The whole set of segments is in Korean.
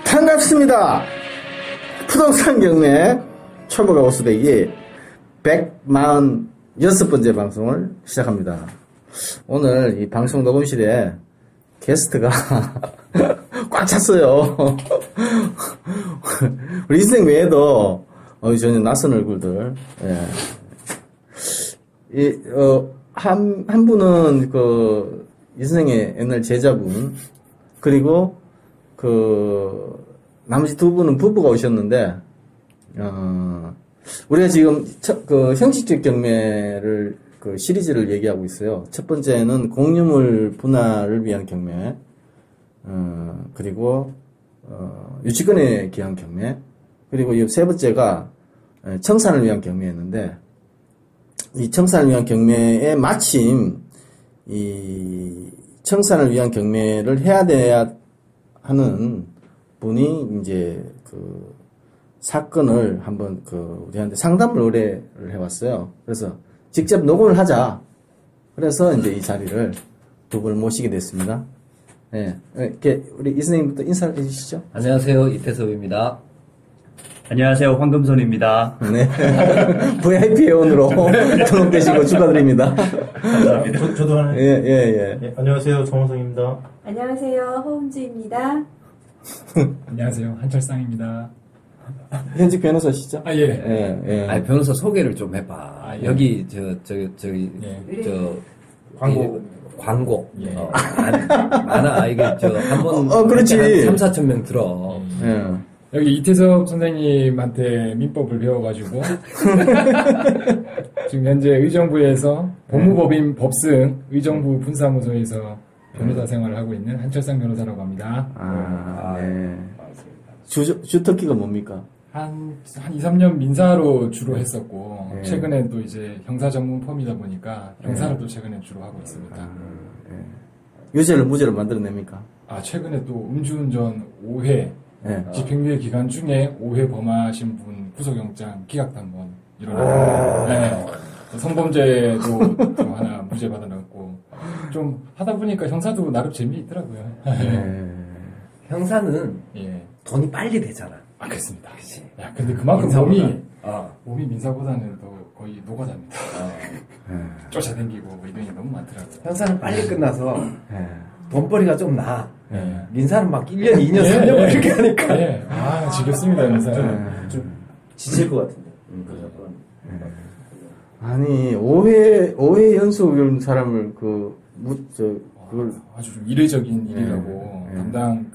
반갑습니다. 부동산 경매 초보가 오수되기 146번째 방송을 시작합니다. 오늘 이 방송 녹음실에 게스트가 꽉 찼어요. 우리 인생 외에도 전혀 낯선 얼굴들. 예. 한 분은 이선생의 옛날 제자분, 그리고 나머지 두 분은 부부가 오셨는데, 우리가 지금 형식적 경매를, 시리즈를 얘기하고 있어요. 첫 번째는 공유물 분할을 위한 경매, 그리고, 유치권에 기한 경매, 그리고 이 세 번째가 청산을 위한 경매였는데, 이 청산을 위한 경매에 마침, 이 청산을 위한 경매를 해야 돼야 하는 분이 이제 사건을 한번 우리한테 상담을 의뢰를 해왔어요. 그래서 직접 녹음을 하자. 그래서 이제 이 자리를 두 분을 모시게 됐습니다. 네. 이렇게 우리 이 선생님부터 인사를 해주시죠. 안녕하세요. 이태섭입니다. 안녕하세요. 황금손입니다. 네. VIP 회원으로 등록되시고 축하드립니다. 감사합니다. 저도 하는. 예, 안녕하세요. 정호성입니다. 안녕하세요. 허은주입니다. 안녕하세요. 한철상입니다. 현직 변호사시죠? 예. 아니, 변호사 소개를 좀 해봐. 예. 여기, 광고. 예. 많아. 이게, 한번. 그렇지. 한 3, 4천 명 들어. 여기 이태섭 선생님한테 민법을 배워가지고 지금 현재 의정부에서 법무법인 법승 의정부 분사무소에서 변호사 생활을 하고 있는 한철상 변호사라고 합니다. 네. 주특기가 뭡니까? 한 2, 3년 민사로 주로 했었고, 네. 최근에 또 이제 형사 전문 펌이다 보니까 형사를 또 최근에 주로 하고 있습니다. 유죄를 무죄로 만들어냅니까? 최근에 또 음주운전 5회 집행유예 기간 중에 5회 범하신 분 구속영장 기각단번 일어나고, 네. 성범죄도 또 하나 무죄 받아놨고, 좀 하다 보니까 형사도 나름 재미있더라고요. 형사는 예. 돈이 빨리 되잖아. 그렇습니다. 그치. 야, 근데 그만큼 민사보다. 몸이 민사보다는 더 거의 노가다입니다. 쫓아다니고 이동이 너무 많더라고요. 형사는 빨리 끝나서 돈벌이가 좀 나아. 예. 민사는 막 1년, 2년, 3년 이렇게 하니까. 예. 지겹습니다, 민사는. 좀 지칠 것 같은데. 아니, 5회 연속 이런 사람을 그걸 아주 좀 이례적인 일이라고 담당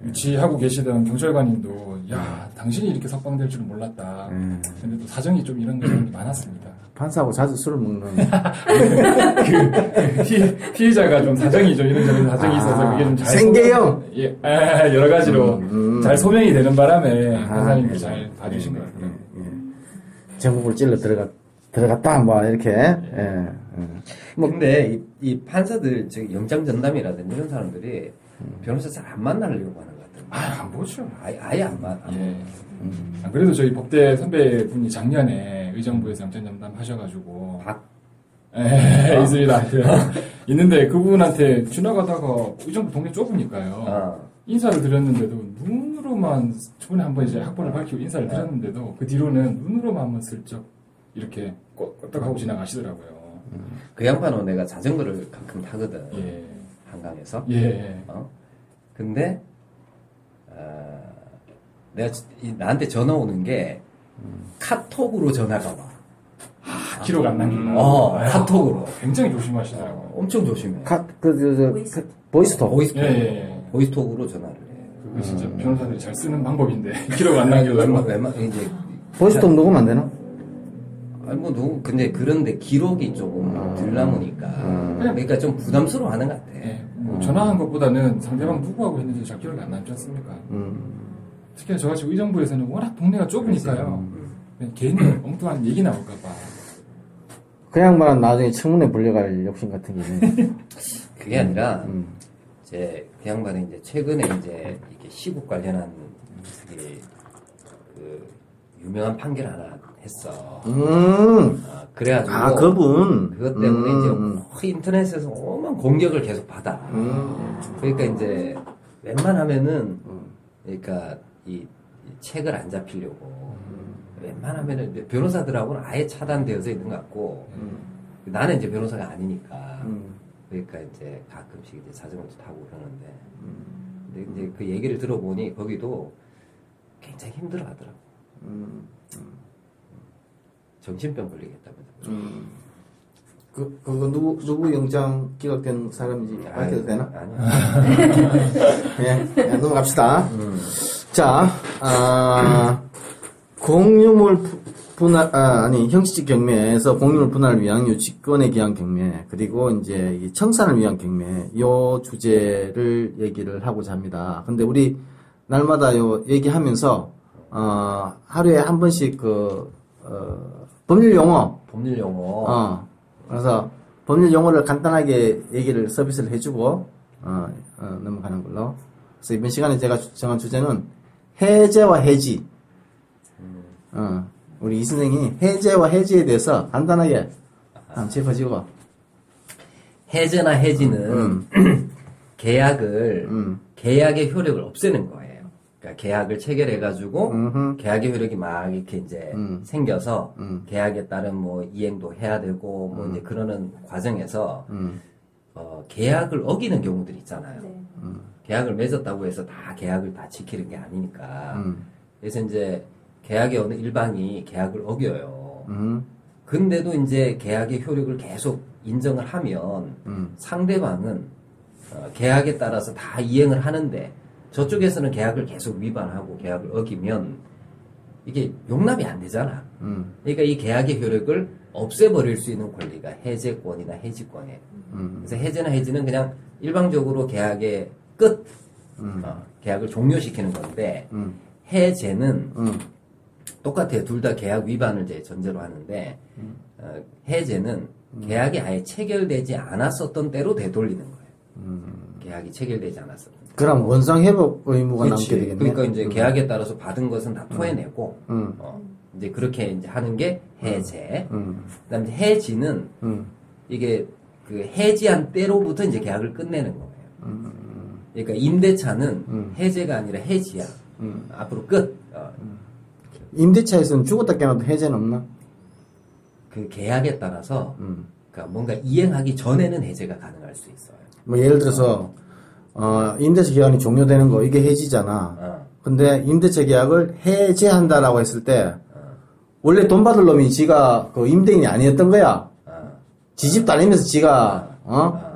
유치하고 계시던 경찰관님도 당신이 이렇게 석방될 줄은 몰랐다. 근데 또 사정이 좀 이런 경우가 많았습니다. 판사하고 자주 술을 먹는 피해자가 좀 사정이 좀 이런저런 사정이 있어서 그게 좀 잘 생계형 여러 가지로 잘 소명이 되는 바람에 판사님도 잘 봐주신 것 같아요. 전국을 찔러 들어갔다 뭐 이렇게. 근데 이 판사들, 영장 전담이라든지 이런 사람들이 변호사 잘 안 만나려고 하는 것 같아요. 안 보죠. 아예 안 만나. 그래도 저희 법대 선배분이 작년에 의정부에서 영장 전담 하셔가지고. 있습니다. 있는데 그분한테 지나가다가 의정부 동네 좁으니까요. 인사를 드렸는데도 눈으로만, 저번에 한번 이제 학번을 밝히고 인사를 드렸는데도 그 뒤로는 눈으로만 한번 슬쩍 이렇게 껐떡하고 지나가시더라고요. 그 양반은 내가 자전거를 가끔 타거든. 예. 한강에서. 예. 근데, 내가, 나한테 전화 오는 게, 카톡으로 전화가 와. 기록 안 남기고. 카톡으로. 굉장히 조심하시더라고요. 엄청 조심해. 보이스톡. 보이스톡으로 전화를 해. 그거 진짜 변호사들이 잘 쓰는 방법인데 기록 안 남기려고. 이제 보이스톡 녹음 안 되나? 아니 근데 그런데 기록이 조금 덜 남으니까 그러니까 좀 부담스러워하는 것 같아. 네, 뭐 전화한 것보다는 상대방 누구하고 했는지 잘 기억이 안 남지 않습니까? 특히나 저같이 의정부에서는 워낙 동네가 좁으니까요. 그냥 괜히 엉뚱한 얘기 나올까봐. 그 양반은 나중에 청문회 불려갈 욕심 같은 게 있네. 그게 아니라 이제 그 양반이 이제 최근에 이제 이렇게 시국 관련한 그 유명한 판결 하나 했어. 그래가지고 그분. 그것 때문에 이제 인터넷에서 오만 공격을 계속 받아. 그러니까 이제 웬만하면은 그러니까 이 책을 안 잡히려고 웬만하면은 변호사들하고는 아예 차단되어져 있는 것 같고 나는 이제 변호사가 아니니까 그러니까 이제 가끔씩 이제 자전거도 타고 그러는데 근데 이제 그 얘기를 들어보니 거기도 굉장히 힘들어하더라고. 정신병 걸리겠다면서. 그거 누구 영장 기각된 사람인지 밝혀도 되나? 아니야. 그냥 넘어갑시다. 자, 공유물 분할, 형식적 경매에서 공유물 분할을 위한 유치권에 기한 경매, 그리고 이제 이 청산을 위한 경매, 요 주제를 얘기를 하고자 합니다. 근데 우리 날마다 요 얘기하면서, 하루에 한 번씩 법률 용어. 그래서 법률 용어를 간단하게 얘기를 서비스를 해주고, 넘어가는 걸로. 그래서 이번 시간에 제가 정한 주제는 해제와 해지. 우리 이 선생이 해제와 해지에 대해서 간단하게 한번 짚어주고. 해제나 해지는 계약의 효력을 없애는 거예요. 그러니까 계약을 체결해가지고 계약의 효력이 막 이렇게 이제 생겨서 계약에 따른 뭐 이행도 해야 되고 뭐 이제 그러는 과정에서 계약을 어기는 경우들이 있잖아요. 네. 계약을 맺었다고 해서 다 계약을 다 지키는 게 아니니까. 그래서 이제 계약의 어느 일방이 계약을 어겨요. 근데도 이제 계약의 효력을 계속 인정을 하면 상대방은 계약에 따라서 다 이행을 하는데 저쪽에서는 계약을 계속 위반하고 계약을 어기면 이게 용납이 안 되잖아. 그러니까 이 계약의 효력을 없애버릴 수 있는 권리가 해제권이나 해지권이에요. 그래서 해제나 해지는 그냥 일방적으로 계약의 끝, 계약을 종료시키는 건데 해제는 똑같아요. 둘 다 계약 위반을 이제 전제로 하는데 해제는 계약이 아예 체결되지 않았었던 때로 되돌리는 거예요. 계약이 체결되지 않았었던 때. 그럼 원상 회복 의무가 그렇지. 남게 되겠네. 그러니까 이제 계약에 따라서 받은 것은 다 토해내고 이제 그렇게 이제 하는 게 해제. 그다음에 해지는 이게 그 해지한 때로부터 이제 계약을 끝내는 거예요. 그러니까 임대차는 해제가 아니라 해지야. 앞으로 끝. 임대차에서는 죽었다 깨어나도 해제는 없나? 그 계약에 따라서 그러니까 뭔가 이행하기 전에는 해제가 가능할 수 있어요. 뭐 예를 들어서 임대차 계약이 종료되는 거 이게 해지잖아. 근데 임대차 계약을 해제한다라고 했을 때 원래 돈 받을 놈이 지가 그 임대인이 아니었던 거야. 지집 달리면서 지가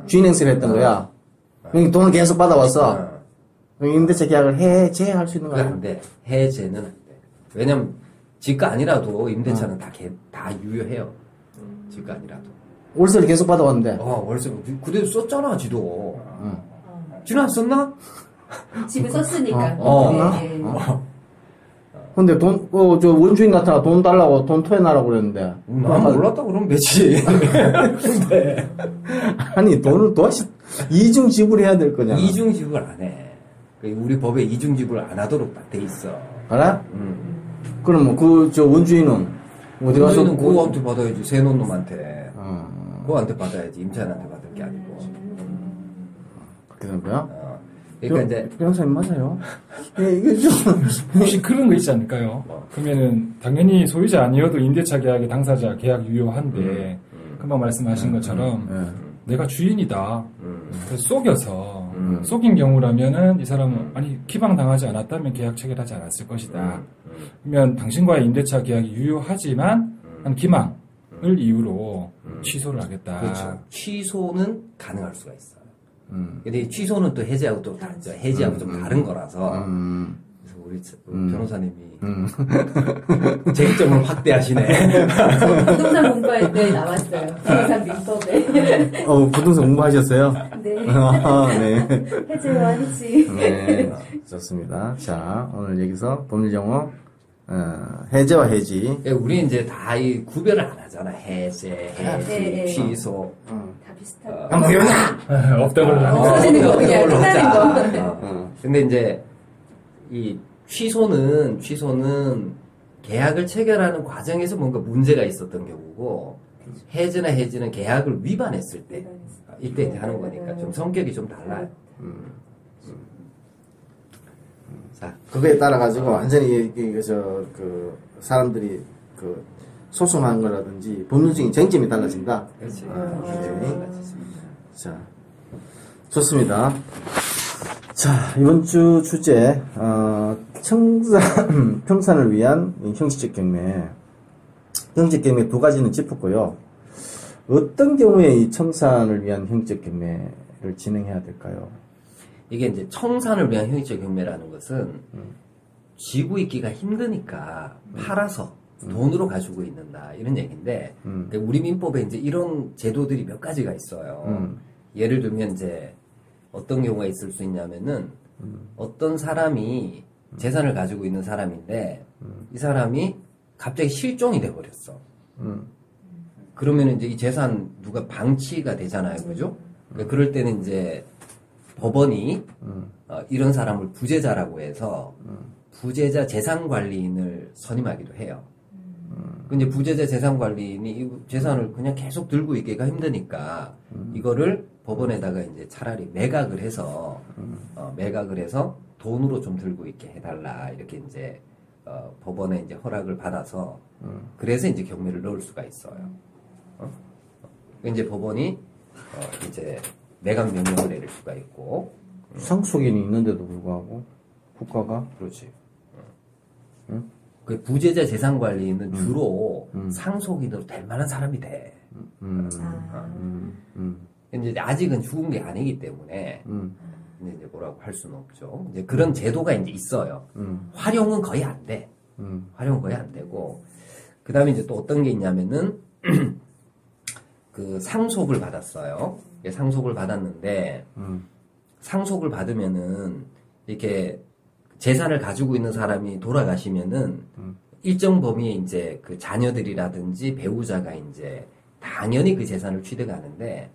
주인 행세를 했던 거야. 그러니까 돈을 계속 받아왔어. 임대차 계약을 해제할 수 있는 거야. 그런데 해제는 안 돼. 왜냐면 지가 아니라도 임대차는 다 유효해요. 지가 아니라도. 월세를 계속 받아왔는데. 월세 그대로 썼잖아, 지도. 지는 안 썼나? 집에 썼으니까. 네. 근데 저 원주인 같아 돈 달라고 돈 토해놔라고 그랬는데. 난 몰랐다 그러면 되지. 근데. 아니, 돈을 도와시, 이중 지불해야 될 거잖아. 이중 지불 안 해. 우리 법에 이중 지불 안 하도록 딱 돼 있어. 알아? 그럼 저 원주인은 어디 가서? 원주인은 그거한테 받아야지, 세놓은 놈한테. 그거한테 받아야지, 임차인한테 받을 게 아니고. 그렇게 된 거야? 그러니까 이제. 변호사님 맞아요? 예, 이게 좀. 혹시 그런 거 있지 않을까요? 그러면은 당연히 소유자 아니어도 임대차 계약의 당사자 계약 유효한데 금방 말씀하신 것처럼 내가 주인이다. 그래서 속여서 속인 경우라면은 이 사람은 아니 기방 당하지 않았다면 계약 체결하지 않았을 것이다. 그러면 당신과의 임대차 계약이 유효하지만 한 기망을 이유로 취소를 하겠다. 그렇죠. 취소는 가능할 수가 있어요. 근데 이 취소는 또 해지하고 또 다르죠. 해지하고 좀 다른 거라서. 그래서 우리 변호사님이 쟁점을 확대하시네. 부동산 공부할 때 나왔어요. 부동산 민법에. 부동산 공부하셨어요? 네. 네. 해제와 해지. 네. 좋습니다. 자, 오늘 여기서 법률 용어, 해제와 해지. 우리 이제 다 이 구별을 안 하잖아. 해제, 해지, 네. 취소. 다 비슷하고. 없던 걸로 없어지는 거, 그냥 끝나는 거. 근데 이제 이 취소는 계약을 체결하는 과정에서 뭔가 문제가 있었던 경우고, 해제나 해지는 계약을 위반했을 때 이때 이제 하는 거니까 좀 성격이 좀 달라요. 자, 그거에 따라 가지고 완전히 사람들이 소송한 거라든지 법률적인 쟁점이 달라진다. 그렇지. 네. 자, 좋습니다. 자, 이번 주 주제, 청산을 위한 형식적 경매. 형식적 경매 두 가지는 짚었고요. 어떤 경우에 이 청산을 위한 형식적 경매를 진행해야 될까요? 이게 이제 청산을 위한 형식적 경매라는 것은 쥐고 있기가 힘드니까 팔아서 돈으로 가지고 있는다 이런 얘기인데 우리 민법에 이제 이런 제도들이 몇 가지가 있어요. 예를 들면 이제 어떤 경우가 있을 수 있냐면은 어떤 사람이 재산을 가지고 있는 사람인데 이 사람이 갑자기 실종이 돼 버렸어. 그러면 이제 이 재산 누가 방치가 되잖아요, 그죠? 그러니까 그럴 때는 이제 법원이 이런 사람을 부재자라고 해서 부재자 재산관리인을 선임하기도 해요. 근데 부재자 재산관리인이 이 재산을 그냥 계속 들고 있기가 힘드니까 이거를 법원에다가 이제 차라리 매각을 해서 돈으로 좀 들고 있게 해달라 이렇게 이제 법원에 이제 허락을 받아서 그래서 이제 경매를 넣을 수가 있어요. 이제 법원이 이제 매각 명령을 내릴 수가 있고 상속인이 있는데도 불구하고 국가가 그렇지. 그 부재자 재산관리는 주로 상속인으로 될 만한 사람이 돼. 근데 아직은 죽은 게 아니기 때문에 이제 뭐라고 할 수는 없죠. 이제 그런 제도가 이제 있어요. 활용은 거의 안 돼. 활용은 거의 안 되고 그 다음에 이제 또 어떤 게 있냐면은 그 상속을 받았어요. 상속을 받았는데 상속을 받으면은 이렇게 재산을 가지고 있는 사람이 돌아가시면은 일정 범위의 이제 그 자녀들이라든지 배우자가 이제 당연히 그 재산을 취득하는데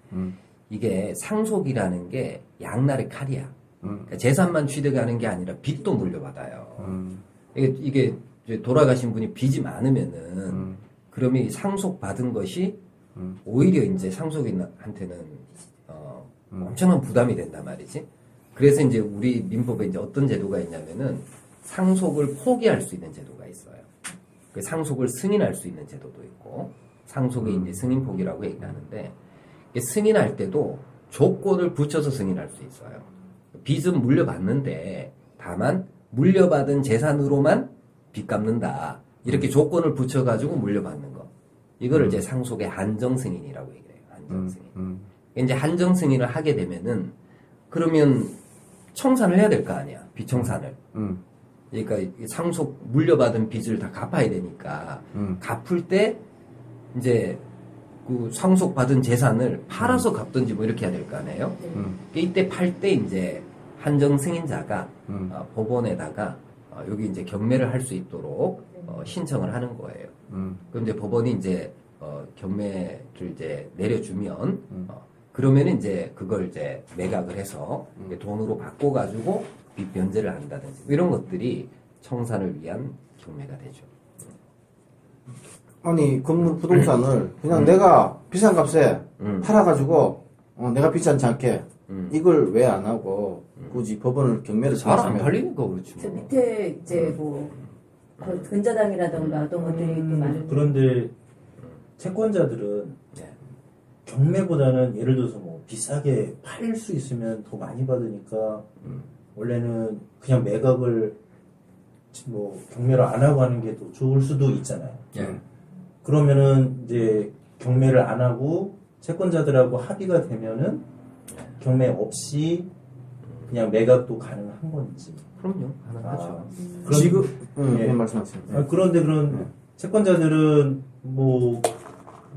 이게 상속이라는 게 양날의 칼이야. 그러니까 재산만 취득하는 게 아니라 빚도 물려받아요. 이게 이제 돌아가신 분이 빚이 많으면은 그러면 이 상속 받은 것이 오히려 이제 상속인한테는 엄청난 부담이 된단 말이지. 그래서 이제 우리 민법에 이제 어떤 제도가 있냐면은 상속을 포기할 수 있는 제도가 있어요. 그 상속을 승인할 수 있는 제도도 있고 상속의 이제 승인 포기라고 얘기하는데 승인할 때도 조건을 붙여서 승인할 수 있어요. 빚은 물려받는데 다만 물려받은 재산으로만 빚 갚는다. 이렇게 조건을 붙여가지고 물려받는 거. 이거를 이제 상속의 한정 승인이라고 얘기해요. 한정 승인. 이제 한정 승인을 하게 되면은 그러면 청산을 해야 될 거 아니야. 비청산을. 그러니까 상속 물려받은 빚을 다 갚아야 되니까 갚을 때 이제 그 상속받은 재산을 팔아서 갚든지 뭐 이렇게 해야 될 거 아니에요. 이때 팔 때 이제 한정 승인자가 법원에다가 여기 이제 경매를 할 수 있도록 신청을 하는 거예요. 그럼 이제 법원이 이제 경매를 이제 내려주면 그러면 이제 그걸 이제 매각을 해서 돈으로 바꿔가지고 빚 변제를 한다든지 이런 것들이 청산을 위한 경매가 되죠. 아니 건물 부동산을 그냥 내가 비싼 값에 팔아가지고 내가 비싼지 않게 이걸 왜 안 하고 굳이 법원을 경매를 잘 안 청구하면 팔리니까 그렇지. 저 밑에 이제 뭐 근저당이라던가 어떤 것들이 또 많은. 그런데 채권자들은 경매보다는 예를 들어서 뭐 비싸게 팔 수 있으면 더 많이 받으니까 원래는 그냥 매각을 뭐 경매를 안 하고 하는 게 더 좋을 수도 있잖아요. 그러면은 이제 경매를 안 하고 채권자들하고 합의가 되면은 경매 없이 그냥 매각도 가능한 건지. 그럼요, 가능하죠. 지금 예. 말씀하세요. 그런데 그런 채권자들은 뭐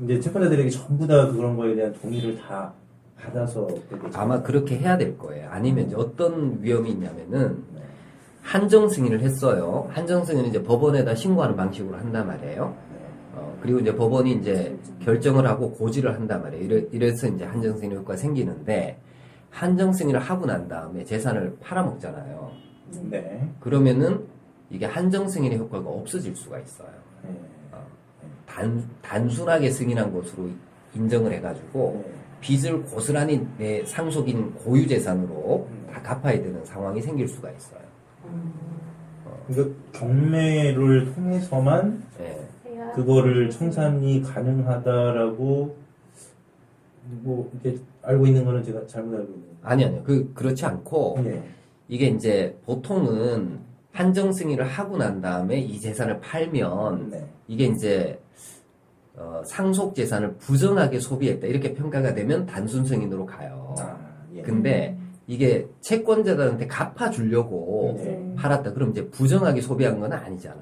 이제 채권자들에게 전부 다 그런 거에 대한 동의를 다 받아서 아마 그렇게 해야 될 거예요. 아니면 이제 어떤 위험이 있냐면은 한정 승인을 했어요. 한정 승인은 이제 법원에다 신고하는 방식으로 한단 말이에요. 그리고 이제 법원이 이제 결정을 하고 고지를 한단 말이에요. 이래서 이제 한정 승인 효과가 생기는데 한정 승인을 하고 난 다음에 재산을 팔아먹잖아요. 네. 그러면은 이게 한정 승인의 효과가 없어질 수가 있어요. 단순하게 승인한 것으로 인정을 해가지고 빚을 고스란히 내 상속인 고유 재산으로 다 갚아야 되는 상황이 생길 수가 있어요. 그러니까 경매를 통해서만 그거를 청산이 가능하다라고 뭐 이렇게 알고 있는 거는 제가 잘못 알고 있는 거예요. 아니요. 그렇지 않고 네. 이게 이제 보통은 한정 승인을 하고 난 다음에 이 재산을 팔면 이게 이제 상속 재산을 부정하게 소비했다 이렇게 평가가 되면 단순 승인으로 가요. 근데 이게 채권자들한테 갚아주려고 팔았다. 그럼 이제 부정하게 소비한 건 아니잖아.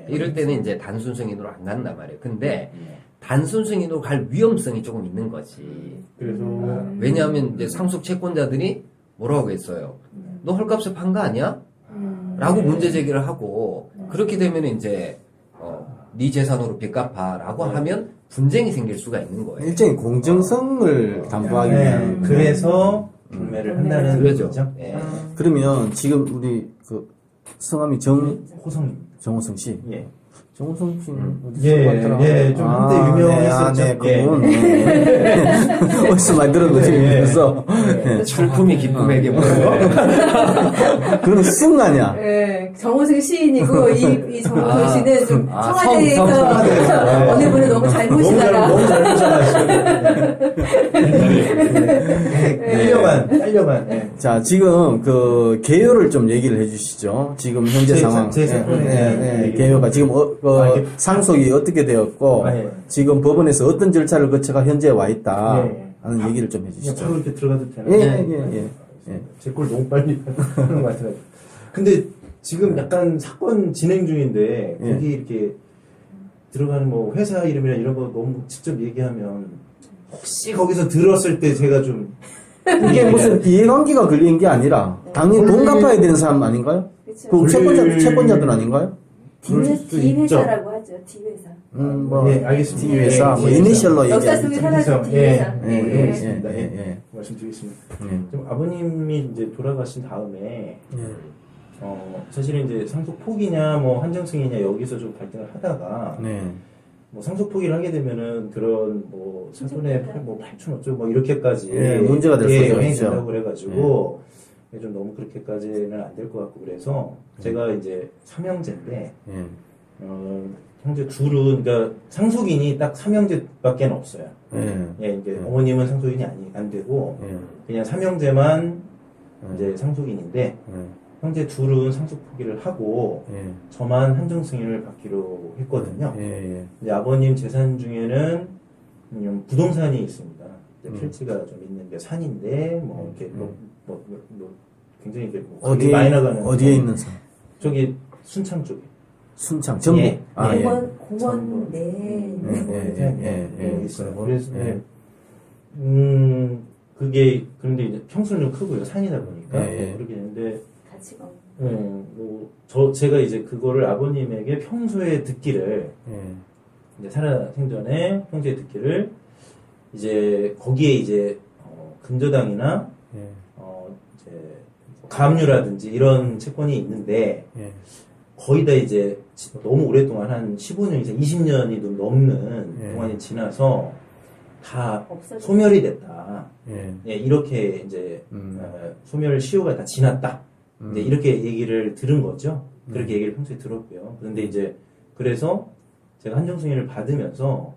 이럴 때는 이제 단순 승인으로 안 간단 말이에요. 근데 단순 승인으로 갈 위험성이 조금 있는 거지. 그래서 왜냐하면 이제 상속 채권자들이 뭐라고 했어요? 너 헐값에 판 거 아니야? 라고 문제 제기를 하고 그렇게 되면 이제 네 재산으로 빚 갚아라고 하면 분쟁이 생길 수가 있는 거예요. 일종의 공정성을 담보하기 위한. 그래서 경매를 한다는 그러죠. 거죠. 그러면 지금 우리 그 성함이 호성님. 정호성 씨. 예. 정호성 씨는 좀 한때 유명했었죠. 그분. 어디서 많이 들은 거지, 그래서. 출품이 기쁨에게 뭐고. 그건 승 아니야. 네, 정호승 시인이고, 이 정호승 씨는 좀 청와대에서 성. 어느 분을 너무 잘 모시다가. 너무 잘 모셔가지고. 딸려만. 자, 지금 그 개요를 좀 얘기를 해주시죠. 지금 현재 상황. 개요가 지금 상속이 어떻게 되었고 지금 법원에서 어떤 절차를 거쳐가 현재에 와 있다 하는 얘기를 좀 해주시죠. 바로 이렇게 들어가도 되나요? 제 걸 너무 빨리 하는 것 같아요. 근데 지금 약간 사건 진행 중인데 거기 이렇게 들어가는 뭐 회사 이름이나 이런 거 너무 직접 얘기하면 혹시 거기서 들었을 때 제가 좀 이게 무슨 이해관계가 걸린 게 아니라 당연히 돈 갚아야 되는 사람 아닌가요? 그 채권자들 아닌가요? D회사라고 하죠. D회사. 알겠습니다. D회사, 이니셜로 역사 속에 사라진 D회사. 말씀드리겠습니다. 좀 아버님이 이제 돌아가신 다음에 사실은 이제 상속 포기냐 뭐 한정승이냐 여기서 좀 갈등을 하다가 뭐 상속 포기를 하게 되면은 그런 뭐 사돈의 뭐 8천 어쩌고 뭐 이렇게까지 문제가 될 수도 영향이 있죠. 된다고 그래가지고 좀 너무 그렇게까지는 안 될 것 같고 그래서 제가 이제 삼형제인데 형제 둘은 그러니까 상속인이 딱 삼형제밖에 없어요. 이제 어머님은 상속인이 안 되고 그냥 삼형제만 이제 상속인인데 형제 둘은 상속 포기를 하고 저만 한정 승인을 받기로 했거든요. 근데 아버님 재산 중에는 부동산이 있습니다. 필지가 좀 있는 게 산인데 뭐 이렇게 뭐 굉장히 이렇게 어디에 많이 나가는 어디에 있는 산? 저기 순창 쪽에. 순창 전북. 공원 내. 있어요. 그래서 그게 그런데 이제 평수는 좀 크고요. 산이다 보니까 그렇게 되는데 가치가. 제가 이제 그거를 아버님에게 평소에 듣기를 이제 살아 생전에 평소에 듣기를 이제 거기에 이제 근저당이나 이제 가압류라든지 이런 채권이 있는데 거의 다 이제 너무 오랫동안 한 15년 이상 20년이 넘는 동안이 지나서 다 소멸이 됐다. 이렇게 이제 소멸 시효가 다 지났다. 이제 이렇게 얘기를 들은 거죠. 그렇게 얘기를 평소에 들었고요. 그런데 이제 그래서 제가 한정승인을 받으면서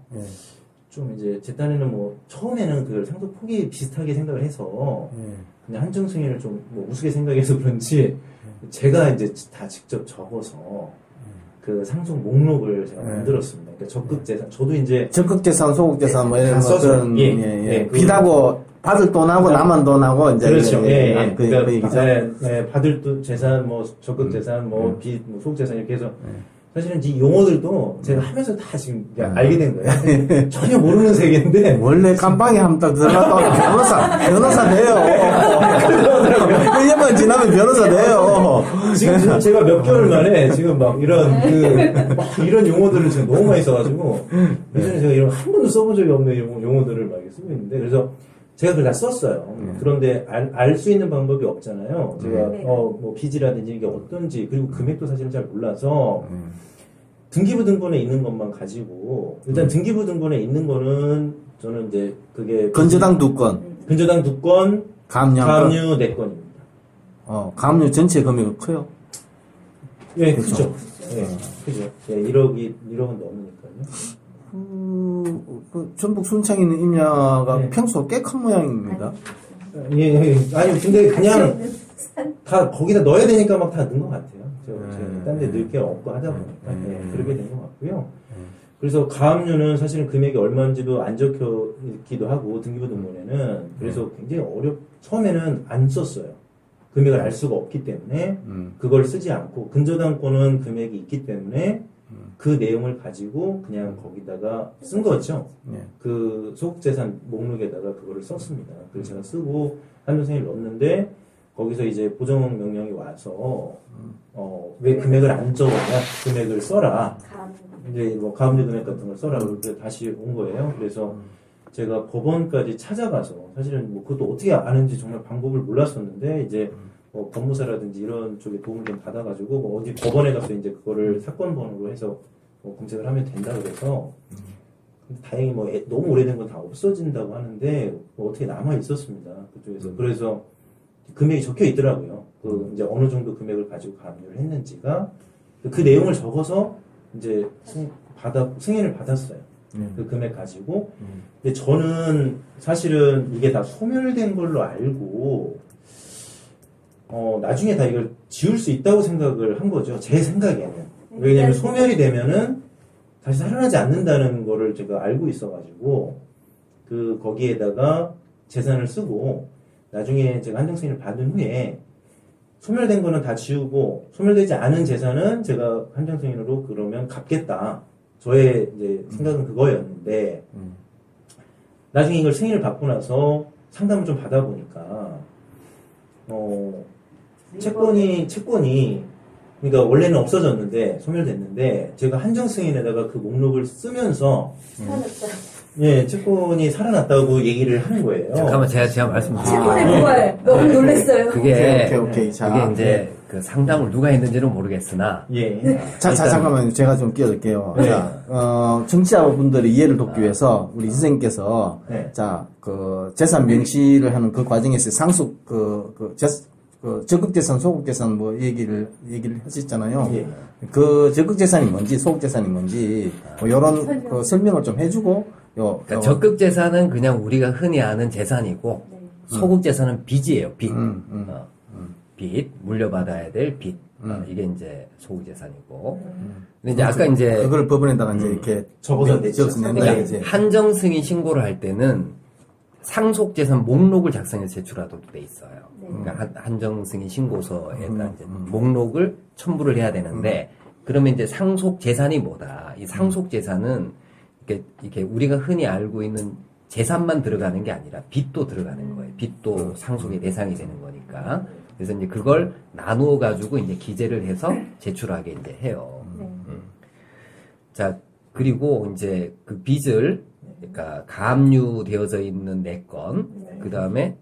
좀 이제 제 딴에는 뭐 처음에는 그걸 상속 포기 비슷하게 생각을 해서 그냥 한정승인을 좀 뭐 우스개 생각해서 그런지 제가 이제 다 직접 적어서 그 상속 목록을 제가 만들었습니다. 그러니까 적극재산, 저도 이제 적극재산, 소극재산 뭐 이런 다 써서 것들은 빚하고 받을 돈하고 남은 돈하고 이제 그렇죠. 그 얘기죠. 받을 돈 재산, 뭐 적극 재산, 뭐 빚, 뭐 소극 재산 이렇게 해서 사실은 이 용어들도 제가 하면서 다 지금 알게 된 거예요. 전혀 모르는 세계인데 원래 깜빵에 한번 딱 들어가서 변호사 돼요. 1년만 지나면 변호사 돼요. 지금 제가 몇 개월 만에 지금 막 이런 용어들을 지금 너무 많이 써가지고 예전에 제가 이런 한 번도 써본 적이 없는 용어들을 막 쓰고 있는데 그래서 제가 그걸 다 썼어요. 그런데 알 수 있는 방법이 없잖아요. 제가 뭐 빚이라든지 이게 어떤지 그리고 금액도 사실은 잘 몰라서 등기부 등본에 있는 것만 가지고 일단 등기부 등본에 있는 거는 저는 이제 그게 건저당 2건, 근저당 2건, 가압류 4건입니다. 가압류 전체 금액은 커요. 예, 그렇죠. 예, 그죠. 예, 1억은 넘으니까요. 전북 순창에 있는 임야가 평수가 꽤 큰 모양입니다. 예. 아니, 근데 그냥 다 거기다 넣어야 되니까 막 다 넣은 것 같아요. 딴 데 넣을 게 없고 하다 보니까. 그렇게 된 것 같고요. 그래서 가압류는 사실은 금액이 얼마인지도 안 적혀 있기도 하고, 등기부 등본에는. 그래서 굉장히 처음에는 안 썼어요. 금액을 알 수가 없기 때문에, 그걸 쓰지 않고, 근저당권은 금액이 있기 때문에, 그 내용을 가지고 그냥 거기다가 쓴 거죠. 그 소극재산 목록에다가 그거를 썼습니다. 그래서 제가 쓰고 한정생을 넣었는데 거기서 이제 보정 명령이 와서 왜 금액을 안 적었냐? 금액을 써라. 이제 뭐 가압류 금액 같은 걸 써라. 그래서 다시 온 거예요. 그래서 제가 법원까지 찾아가서 사실은 뭐 그것도 어떻게 아는지 정말 방법을 몰랐었는데 이제 뭐 법무사라든지 이런 쪽에 도움을 좀 받아가지고 뭐 어디 법원에 가서 이제 그거를 사건 번호로 해서 뭐 검색을 하면 된다 그래서 다행히 뭐 너무 오래된 건 다 없어진다고 하는데 뭐 어떻게 남아 있었습니다 그쪽에서. 그래서 금액이 적혀 있더라고요. 그 이제 어느 정도 금액을 가지고 가압류를 했는지가 그 내용을 적어서 이제 승인을 받았어요. 그 금액 가지고. 근데 저는 사실은 이게 다 소멸된 걸로 알고 나중에 다 이걸 지울 수 있다고 생각을 한 거죠. 제 생각에는. 왜냐면 소멸이 되면은 다시 살아나지 않는다는 거를 제가 알고 있어가지고, 거기에다가 재산을 쓰고, 나중에 제가 한정승인을 받은 후에, 소멸된 거는 다 지우고, 소멸되지 않은 재산은 제가 한정승인으로 그러면 갚겠다. 저의 이제 생각은 그거였는데, 나중에 이걸 승인을 받고 나서 상담을 좀 받아보니까, 채권이 그러니까 원래는 없어졌는데 소멸됐는데 제가 한정승인에다가 그 목록을 쓰면서 채권이 살아났다고 얘기를 하는 거예요. 잠깐만 제가 말씀드릴게요. 채권의 부활 너무 놀랐어요. 그게 오케이. 자, 그게 이제 그 상담을 누가 했는지는 모르겠으나 잠깐만요. 제가 좀 끼어들게요. 자, 청취자분들의 이해를 돕기 위해서 우리 선생님께서 그 재산 명시를 하는 그 과정에서 상속 적극재산, 소극재산 뭐 얘기를 하셨잖아요. 그 적극재산이 뭔지, 소극재산이 뭔지, 뭐 요런 그 설명을 좀 해주고, 그러니까 적극재산은 그냥 우리가 흔히 아는 재산이고, 소극재산은 빚이에요, 빚. 빚, 물려받아야 될 빚. 이게 이제 소극재산이고. 근데 이제 아까 이제. 그걸 법원에다가 이제 이렇게 적어서 낸다, 이제. 한정승인 신고를 할 때는 상속재산 목록을 작성해서 제출하도록 돼 있어요. 그러니까 한정승인 신고서에다 이제 목록을 첨부를 해야 되는데, 그러면 이제 상속재산이 뭐다? 이 상속재산은 이렇게 우리가 흔히 알고 있는 재산만 들어가는 게 아니라 빚도 들어가는 거예요. 빚도 상속의 대상이 되는 거니까. 그래서 이제 그걸 나누어 가지고 이제 기재를 해서 제출하게 이제 해요. 자, 그리고 이제 그 빚을 그러니까 가압류 되어져 있는 4건, 그 다음에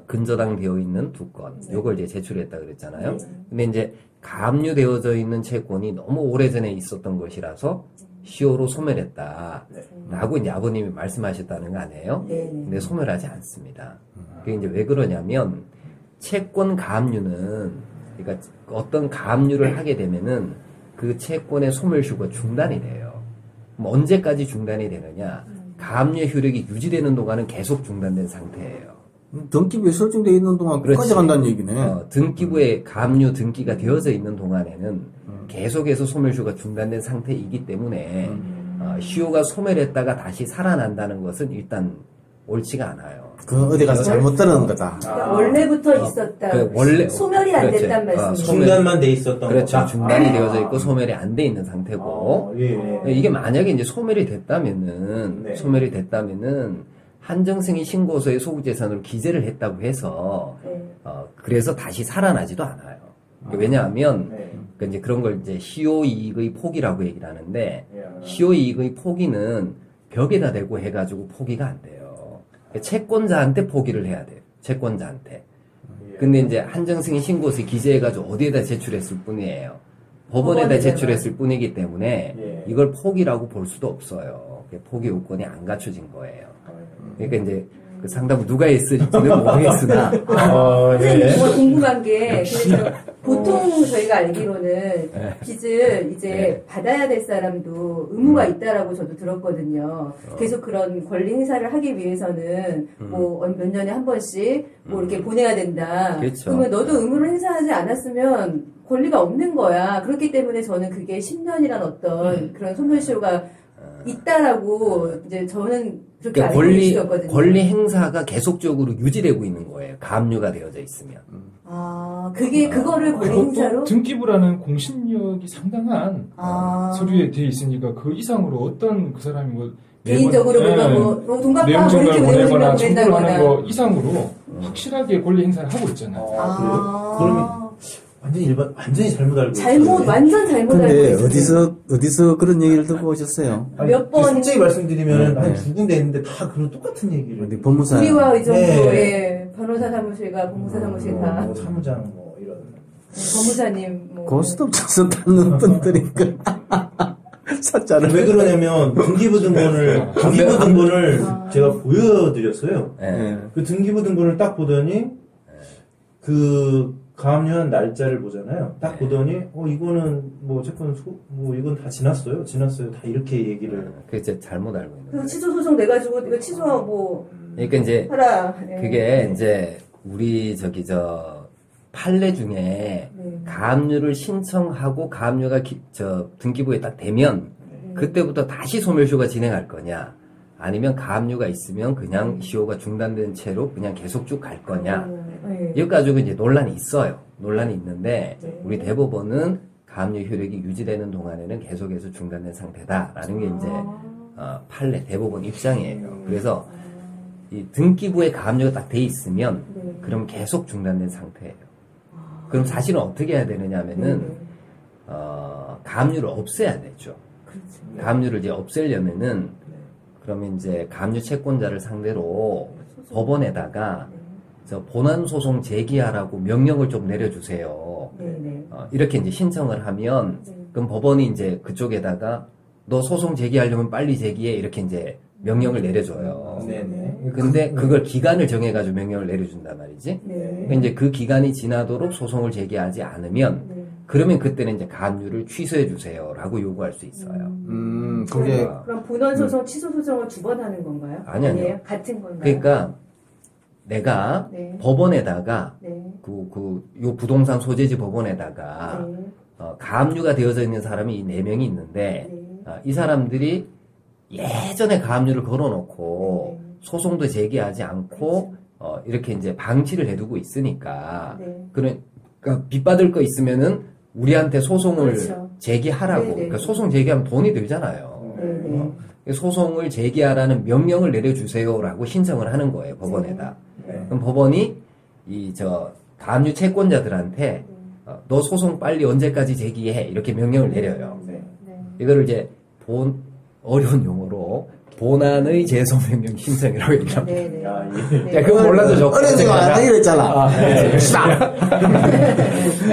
근저당 되어 있는 2건, 요걸 이제 제출했다 그랬잖아요. 근데 이제 가압류 되어져 있는 채권이 너무 오래전에 있었던 것이라서 시효로 소멸했다. 라고 이제 아버님이 말씀하셨다는 거 아니에요? 근데 소멸하지 않습니다. 그게 이제 왜 그러냐면, 채권 가압류는, 그러니까 어떤 가압류를 하게 되면은 그 채권의 소멸시효가 중단이 돼요. 그럼 언제까지 중단이 되느냐? 가압류의 효력이 유지되는 동안은 계속 중단된 상태예요. 등기부에 설정되어 있는 동안 끝까지 간다는 얘기네. 등기부에 가압류 등기가 되어져 있는 동안에는 계속해서 소멸시효가 중단된 상태이기 때문에 시효가 소멸했다가 다시 살아난다는 것은 일단 옳지가 않아요. 그 어디 가서 잘못 들은 거다. 그러니까 원래부터 있었다. 원래 소멸이 안 그렇죠. 됐단 말씀이죠. 중단만 돼 있었던 그렇죠. 거다. 중단이 되어져 있고 소멸이 안 돼 있는 상태고 예. 이게 만약에 이제 소멸이 됐다면은 네. 한정승이 신고서에 소유재산으로 기재를 했다고 해서 네. 그래서 다시 살아나지도 않아요. 왜냐하면 네. 그 이제 그런 걸 이제 시효이익의 포기라고 얘기를 하는데 예. 시효이익의 포기는 벽에다 대고 해가지고 포기가 안 돼요. 채권자한테 포기를 해야 돼요. 채권자한테. 근데 이제 한정승이 신고서에 기재해가지고 어디에다 제출했을 뿐이에요. 법원에다 제출했을 뿐이기 때문에 예. 이걸 포기라고 볼 수도 없어요. 포기 요건이 안 갖춰진 거예요. 그러니까 이제 그 상담을 누가 했을지는 모르겠으나 선생님 정말 궁금한 게 그래서 보통 저희가 알기로는 빚을 이제 받아야 될 사람도 의무가 있다라고 저도 들었거든요. 계속 그런 권리 행사를 하기 위해서는 뭐 몇 년에 한 번씩 뭐 이렇게 보내야 된다. 그렇죠. 그러면 너도 의무를 행사하지 않았으면 권리가 없는 거야. 그렇기 때문에 저는 그게 10년이란 어떤 그런 소멸시효가 있다라고 이제 저는 그렇게 그러니까 알고 있었거든요. 권리 행사가 계속적으로 유지되고 있는 거예요. 가압류가 되어져 있으면. 아, 그거를 권리 행사로? 그것도 등기부라는 공신력이 상당한 서류에 돼 있으니까 그 이상으로 어떤 그 사람이 뭐 개인적으로 뭔가 돈 갚아 내용 뭐 이렇게 증가를 보내거나 보내거나 청구를 하는 거 이상으로 확실하게 권리 행사를 하고 있잖아요. 그래요? 그러면 완전히 잘못 알고 완전 잘못 알고 근데 있었어요. 어디서 그런 얘기를 듣고 오셨어요? 몇 번. 솔직히 말씀드리면 한 두 군데 있는데 다 그런 똑같은 얘기를. 어디 법무사. 우리와 이 정도, 네. 예, 변호사 사무실과 법무사 사무실 다. 뭐 사무장 뭐 이런. 법무사님, 뭐. 고스톱 쳐서 받는 분들이니까. 사자를. 왜 그러냐면 등기부 등본을 제가 보여드렸어요. 네. 그 등기부 등본을 딱 보더니 그 가압류한 날짜를 보잖아요. 딱 보더니 이거는 뭐 채권 이건 다 지났어요. 다 이렇게 얘기를. 그게 이제 잘못 알고 있는 그 거예요. 취소 소송 내가지고 이거 취소하고 그러니까 이제 하라. 예. 그게 이제 우리 판례 중에 가압류를 신청하고 가압류가 등기부에 딱 되면 그때부터 다시 소멸시효가 진행할 거냐 아니면 가압류가 있으면 그냥 시효가 중단된 채로 그냥 계속 쭉 갈 거냐 이거 가지고 이제 논란이 있어요. 논란이 있는데 우리 대법원은 가압류 효력이 유지되는 동안에는 계속해서 중단된 상태다라는 게 이제 판례 대법원 입장이에요. 그래서 이 등기부에 가압류가 딱 돼 있으면 그럼 계속 중단된 상태예요. 그럼 사실은 어떻게 해야 되느냐 하면은 가압류를 없애야 되죠. 가압류를 이제 없애려면은 그러면 이제 가압류 채권자를 상대로 법원에다가 본안 소송 제기하라고 명령을 좀 내려주세요. 이렇게 이제 신청을 하면 그럼 법원이 이제 그쪽에다가 너 소송 제기하려면 빨리 제기해 이렇게 이제 명령을 내려줘요. 네네. 근데 그걸 기간을 정해가지고 명령을 내려준단 말이지. 그러니까 이제 그 기간이 지나도록 소송을 제기하지 않으면 그러면 그때는 이제 가압류를 취소해 주세요라고 요구할 수 있어요. 그게 그럼 본원 소송, 취소 소송을 두 번 하는 건가요? 아니에요. 같은 건가요? 그러니까 내가 법원에다가 요 부동산 소재지 법원에다가 가압류가 되어져 있는 사람이 4명이 있는데 이 사람들이 예전에 가압류를 걸어놓고 소송도 제기하지 않고 이렇게 이제 방치를 해두고 있으니까 그러니까 빚받을 거 있으면은 우리한테 소송을 제기하라고 그러니까 소송 제기하면 돈이 들잖아요. 소송을 제기하라는 명령을 내려주세요라고 신청을 하는 거예요 법원에다. 그럼 법원이 가압류 채권자들한테 너 소송 빨리 언제까지 제기해 이렇게 명령을 내려요. 이거를 이제 어려운 용어로 본안의 재소명령 신청이라고 얘기합니다. 그거 몰라도 좋고. 어려지가 않아 이랬잖아.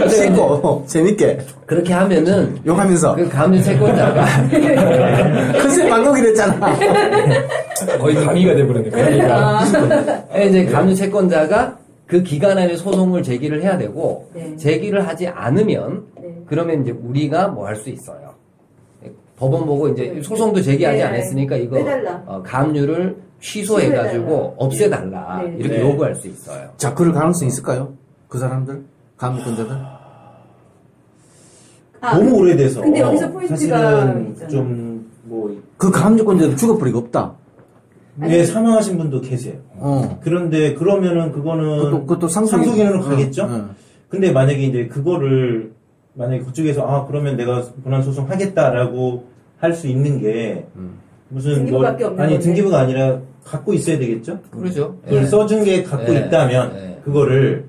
쉽고 재밌게. 그렇게 하면은 욕하면서 그 가압류 채권자가 컨셉 방송이 됐잖아. 거의 강의가 돼버렸네. 강의가. 이제 가압류 채권자가 그 기간 안에 소송을 제기를 해야 되고 제기를 하지 않으면 그러면 이제 우리가 뭐 할 수 있어요. 법원 보고 이제 소송도 제기하지 않았으니까 이거 가압류를 취소해가지고 없애달라 이렇게 요구할 수 있어요. 자, 그럴 가능성이 있을까요? 그 사람들? 가압류권자들? 너무 오래돼서. 근데 여기서 포인트가 사실은 좀 그 가압류권자들 죽어버리가 없다. 예, 사망하신 분도 계세요. 그런데 그러면은 그것도 상속인으로 가겠죠? 근데 만약에 이제 그거를 만약에 그쪽에서 그러면 내가 본안 소송 하겠다라고 할 수 있는 게 무슨 등기부밖에 없는 아니 건데. 등기부가 아니라 갖고 있어야 되겠죠? 그러죠. 그걸 써준 게 갖고 예. 있다면 예. 그거를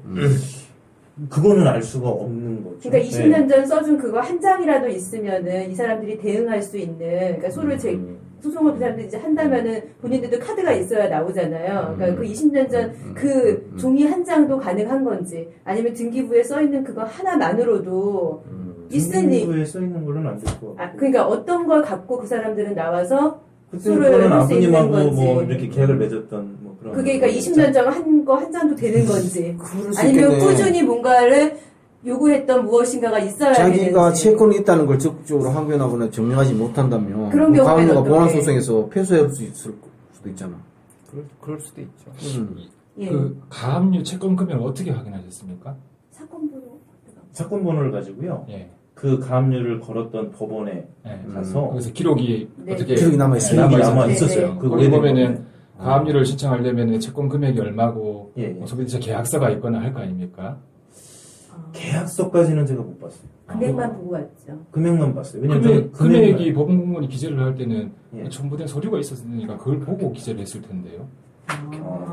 그거는 알 수가 없는 거죠. 그러니까 20년 전 써준 그거 한 장이라도 있으면은 이 사람들이 대응할 수 있는, 그러니까 소송을 그 사람들이 이제 한다면은 본인들도 카드가 있어야 나오잖아요. 그러니까 그 20년 전 그 종이 한 장도 가능한 건지, 아니면 등기부에 써 있는 그거 하나만으로도 있으니. 등기부에 써 있는 거는 안 될 것 같고. 그러니까 어떤 걸 갖고 그 사람들은 나와서 수를 그때는 할 수 있는 아버님하고 건지. 뭐 이렇게 계약을 맺었던 뭐 그런. 그게 그러니까 20년 전 한 거 한 장도 되는 건지, 그럴 수 아니면 있겠네. 꾸준히 뭔가를 요구했던 무엇인가가 있어야 자기가 되는지. 채권이 있다는 걸 적극적으로 항변하거나 증명하지 못한다면 그런 경우에는 가압류가 어떻게? 본안 소송에서 패소할 수 있을 수도 있잖아. 그럴 수도 있죠. 예. 그 가압류 채권 금액을 어떻게 확인하셨습니까? 사건 번호. 사건 번호를 가지고요. 예. 그 가압류를 걸었던 법원에 가서 그래서 기록이 네. 어떻게 기록이 남아있어요. 기록이 남아있어요. 남아 네, 있었어요. 네. 그 거기 오래된 보면은 법원에. 가압류를 신청하려면 채권 금액이 얼마고 예, 예. 소비자 계약서가 있거나 할 거 아닙니까? 계약서까지는 제가 못 봤어요. 금액만 보고 왔죠. 금액만 봤어요. 왜냐면 금액이 법무공무원이 기재를 할 때는 예. 첨부된 서류가 있었으니까 그걸 보고 기재를 했을 텐데요.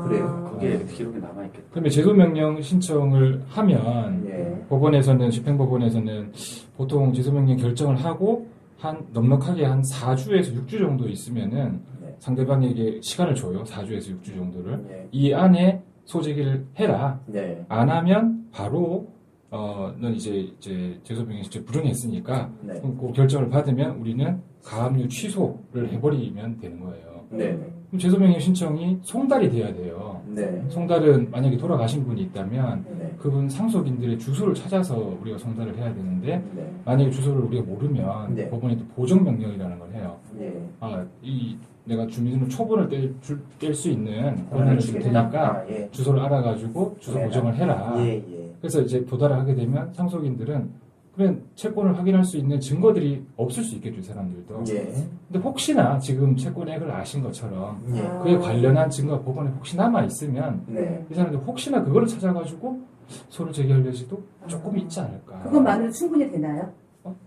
그래요. 그게 기록에 남아있겠다. 그러면 제소명령 신청을 하면 예. 법원에서는 집행법원에서는 보통 제소명령 결정을 하고 한 넉넉하게 한 4주에서 6주 정도 있으면은 네. 상대방에게 시간을 줘요. 4주에서 6주 정도를. 예. 이 안에 소제기를 해라. 네. 안 하면 바로 넌 이제 제소명령 신청 불응했으니까 네. 그 결정을 받으면 우리는 가압류 취소를 해버리면 되는 거예요. 네. 그럼 제소명령 신청이 송달이 돼야 돼요. 네. 송달은 만약에 돌아가신 분이 있다면 네. 그분 상속인들의 주소를 찾아서 우리가 송달을 해야 되는데 네. 만약에 주소를 우리가 모르면 네. 법원이 또 보정명령이라는 걸 해요. 예. 내가 주민등록 초본을 뗄 수 있는 권한을 줄 테니까 예. 주소를 알아가지고 주소 네. 보정을 해라. 예, 예. 그래서 이제 도달을 하게 되면 상속인들은 그래 채권을 확인할 수 있는 증거들이 없을 수 있겠죠, 이 사람들도. 예. 근데 혹시나 지금 채권액을 아신 것처럼 예. 그에 관련한 증거가 법원에 혹시 남아 있으면 네. 이 사람들 혹시나 그거를 찾아가지고 소를 제기할 여지도 조금 있지 않을까. 그것만으로 충분히 되나요?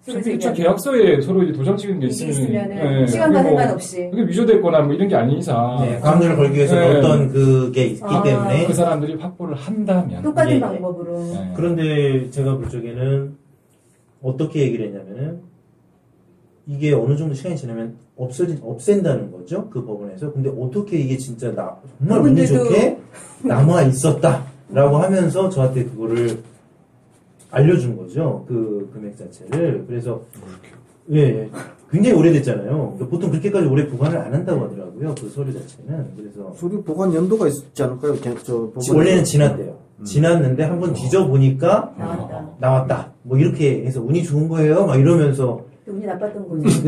소를 저 제기하면. 계약서에 서로 이제 도장 찍은 게 이게 있으면 있으면은 시간과 그리고 상관없이. 그게 위조됐거나 뭐 이런 게 아닌 이상 네. 가압류를 걸기 위해서 네. 어떤 그게 있기 때문에 그 사람들이 확보를 한다면 똑같은 예, 예. 방법으로. 네. 그런데 제가 볼 적에는 어떻게 얘기를 했냐면은 이게 어느 정도 시간이 지나면 없앤다는 거죠. 그 법원에서. 근데 어떻게 이게 진짜 정말 운이 그분들도- 좋게 남아 있었다라고 하면서 저한테 그거를 알려준 거죠. 그 금액 자체를. 그래서 예, 굉장히 오래됐잖아요. 보통 그렇게까지 오래 보관을 안 한다고 하더라고요. 그 서류 자체는. 그래서 서류 보관 연도가 있지 않을까요? 원래는 지났대요. 지났는데 한번 뒤져보니까 나왔다. 뭐 이렇게 해서 운이 좋은 거예요. 막 이러면서 운이 나빴던 거지.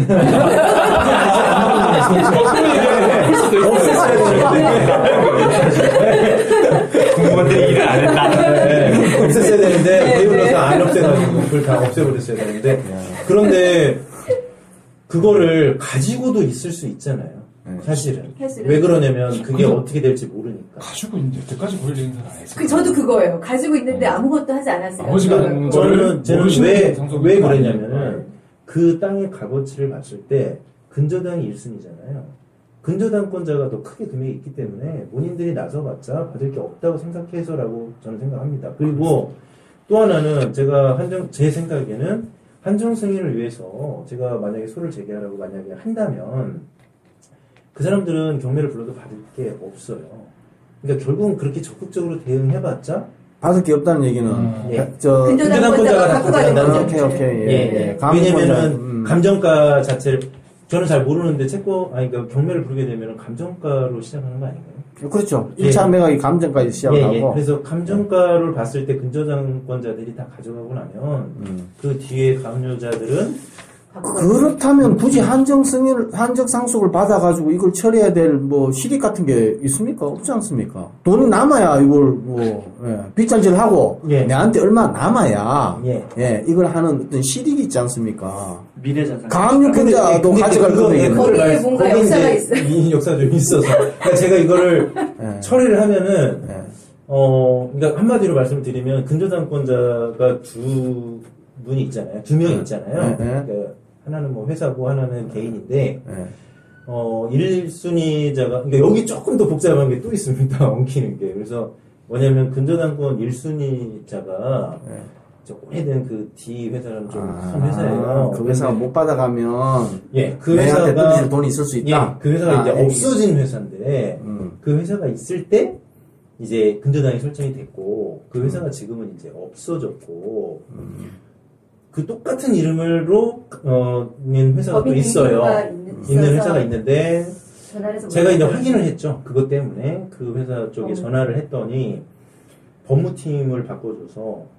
공무원들이 일을 안 했다. 없앴어야 되는데 배우로서 안 없애가지고 그걸 다 없애버렸어야 되는데 그런데 그거를 가지고도 있을 수 있잖아요. 사실은. 왜 그러냐면 그게 어떻게 될지 모르니까. 가지고 있는데 여태까지 볼 얘기는 안 했어요. 저도 그거예요. 가지고 있는데 아무것도 하지 않았어요. 아버지가 그거를. 하는 거를 저는 모르시는 왜 상속인이 그러냐면은 그 땅의 값어치를 봤을 때 근저당이 1순위잖아요. 근저당권자가 더 크게 금액이 있기 때문에 본인들이 나서봤자 받을 게 없다고 생각해서라고 저는 생각합니다. 그리고 또 하나는 제 생각에는 한정 승인을 위해서 제가 만약에 소를 제기하라고 만약에 한다면 그 사람들은 경매를 불러도 받을 게 없어요. 그러니까 결국은 그렇게 적극적으로 대응해봤자 받을 게 없다는 얘기는 근저당권자가 갖고 가는 거죠. 오케이. 왜냐면은 감정가 자체를 저는 잘 모르는데 그러니까 경매를 부르게 되면 감정가로 시작하는 거 아닌가요? 그렇죠. 1차 매각이 감정까지 시작하고. 그래서 감정가를 봤을 때 근저당권자들이 다 가져가고 나면 그 뒤에 가압류자들은 그렇다면 굳이 한정 상속을 받아가지고 이걸 처리해야 될 뭐 실익 같은 게 있습니까? 없지 않습니까? 돈이 남아야 이걸 빚잔치를 하고 내한테 얼마 남아야 이걸 하는 어떤 실익이 있지 않습니까? 미래자산. 가압류권자도 가져갈 거거든요. 거기에 뭔가 역사가 있어요. 이 역사가 좀 있어서. 그러니까 제가 이거를 처리를 하면은 그러니까 한마디로 말씀드리면 근저당권자가 두 분이 있잖아요. 두 명이 있잖아요. 그러니까 하나는 뭐 회사고 하나는 개인인데 1순위자가 그러니까 여기 조금 더 복잡한 게 또 있습니다. 엉키는 게. 그래서 뭐냐면 근저당권 1순위자가 오래된 그 D 회사는 좀 큰 회사예요. 그 회사가 못 받아가면 그 회사가 돈이 있을 수 있다. 그 회사가 이제 없어진 회사인데 그 회사가 있을 때 이제 근저당이 설정이 됐고 그 회사가 지금은 이제 없어졌고 그 똑같은 이름으로 있는 회사가 또 있어요. 있는 회사가 있는데 제가 이제 확인을 했죠. 그것 때문에 그 회사 쪽에 전화를 했더니 법무팀을 바꿔줘서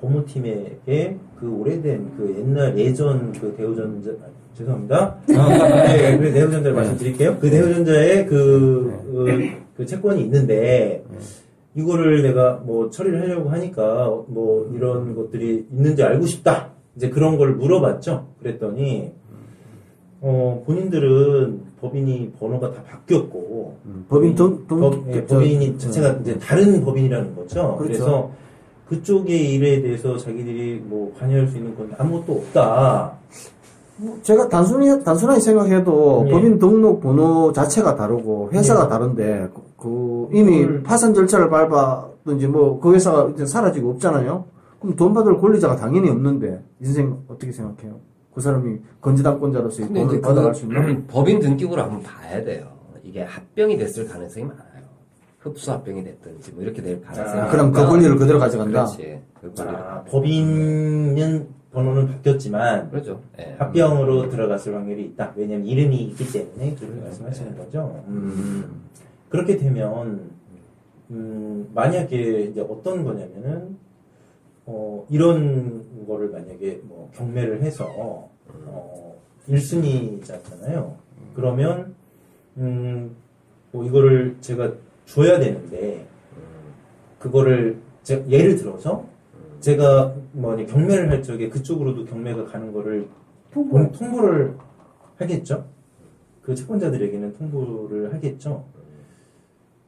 법무팀에게 그 오래된 그 옛날 예전 그 대우전자 죄송합니다. 네, 그 대우전자를 말씀드릴게요. 그 대우전자의 그 채권이 있는데 이거를 내가 뭐 처리를 하려고 하니까 뭐 이런 것들이 있는지 알고 싶다. 이제 그런 걸 물어봤죠. 그랬더니 본인들은 법인이 번호가 다 바뀌었고 법인이 자체가 이제 다른 법인이라는 거죠. 그렇죠. 그래서 그쪽의 일에 대해서 자기들이 뭐 관여할 수 있는 건 아무것도 없다. 제가 단순하게 생각해도 법인 등록 번호 자체가 다르고 회사가 다른데 이미 파산 절차를 밟았든지 뭐 그 회사가 이제 사라지고 없잖아요. 그럼 돈 받을 권리자가 당연히 없는데 이 선생 어떻게 생각해요? 그 사람이 건지당권자로서 돈을 받아갈 수 있나? 법인 등기부를 한번 봐야 돼요. 이게 합병이 됐을 가능성이 많아요. 흡수 합병이 됐든지 뭐 이렇게 될 가능성이 그럼 그 권리를 그대로 가져간다? 그렇지. 그 권리를 법인은 번호는 바뀌었지만 그렇죠. 합병으로 들어갔을 확률이 있다. 왜냐하면 이름이 있기 때문에 그렇게 말씀하시는 거죠. 그렇게 되면 만약에 이제 어떤 거냐면은 이런 거를 만약에 뭐 경매를 해서 1순위잖아요. 그러면 뭐 이거를 제가 줘야 되는데 그거를 예를 들어서 제가 뭐 경매를 할 적에 그쪽으로도 경매가 가는 거를 통보를 하겠죠. 그 채권자들에게는 통보를 하겠죠.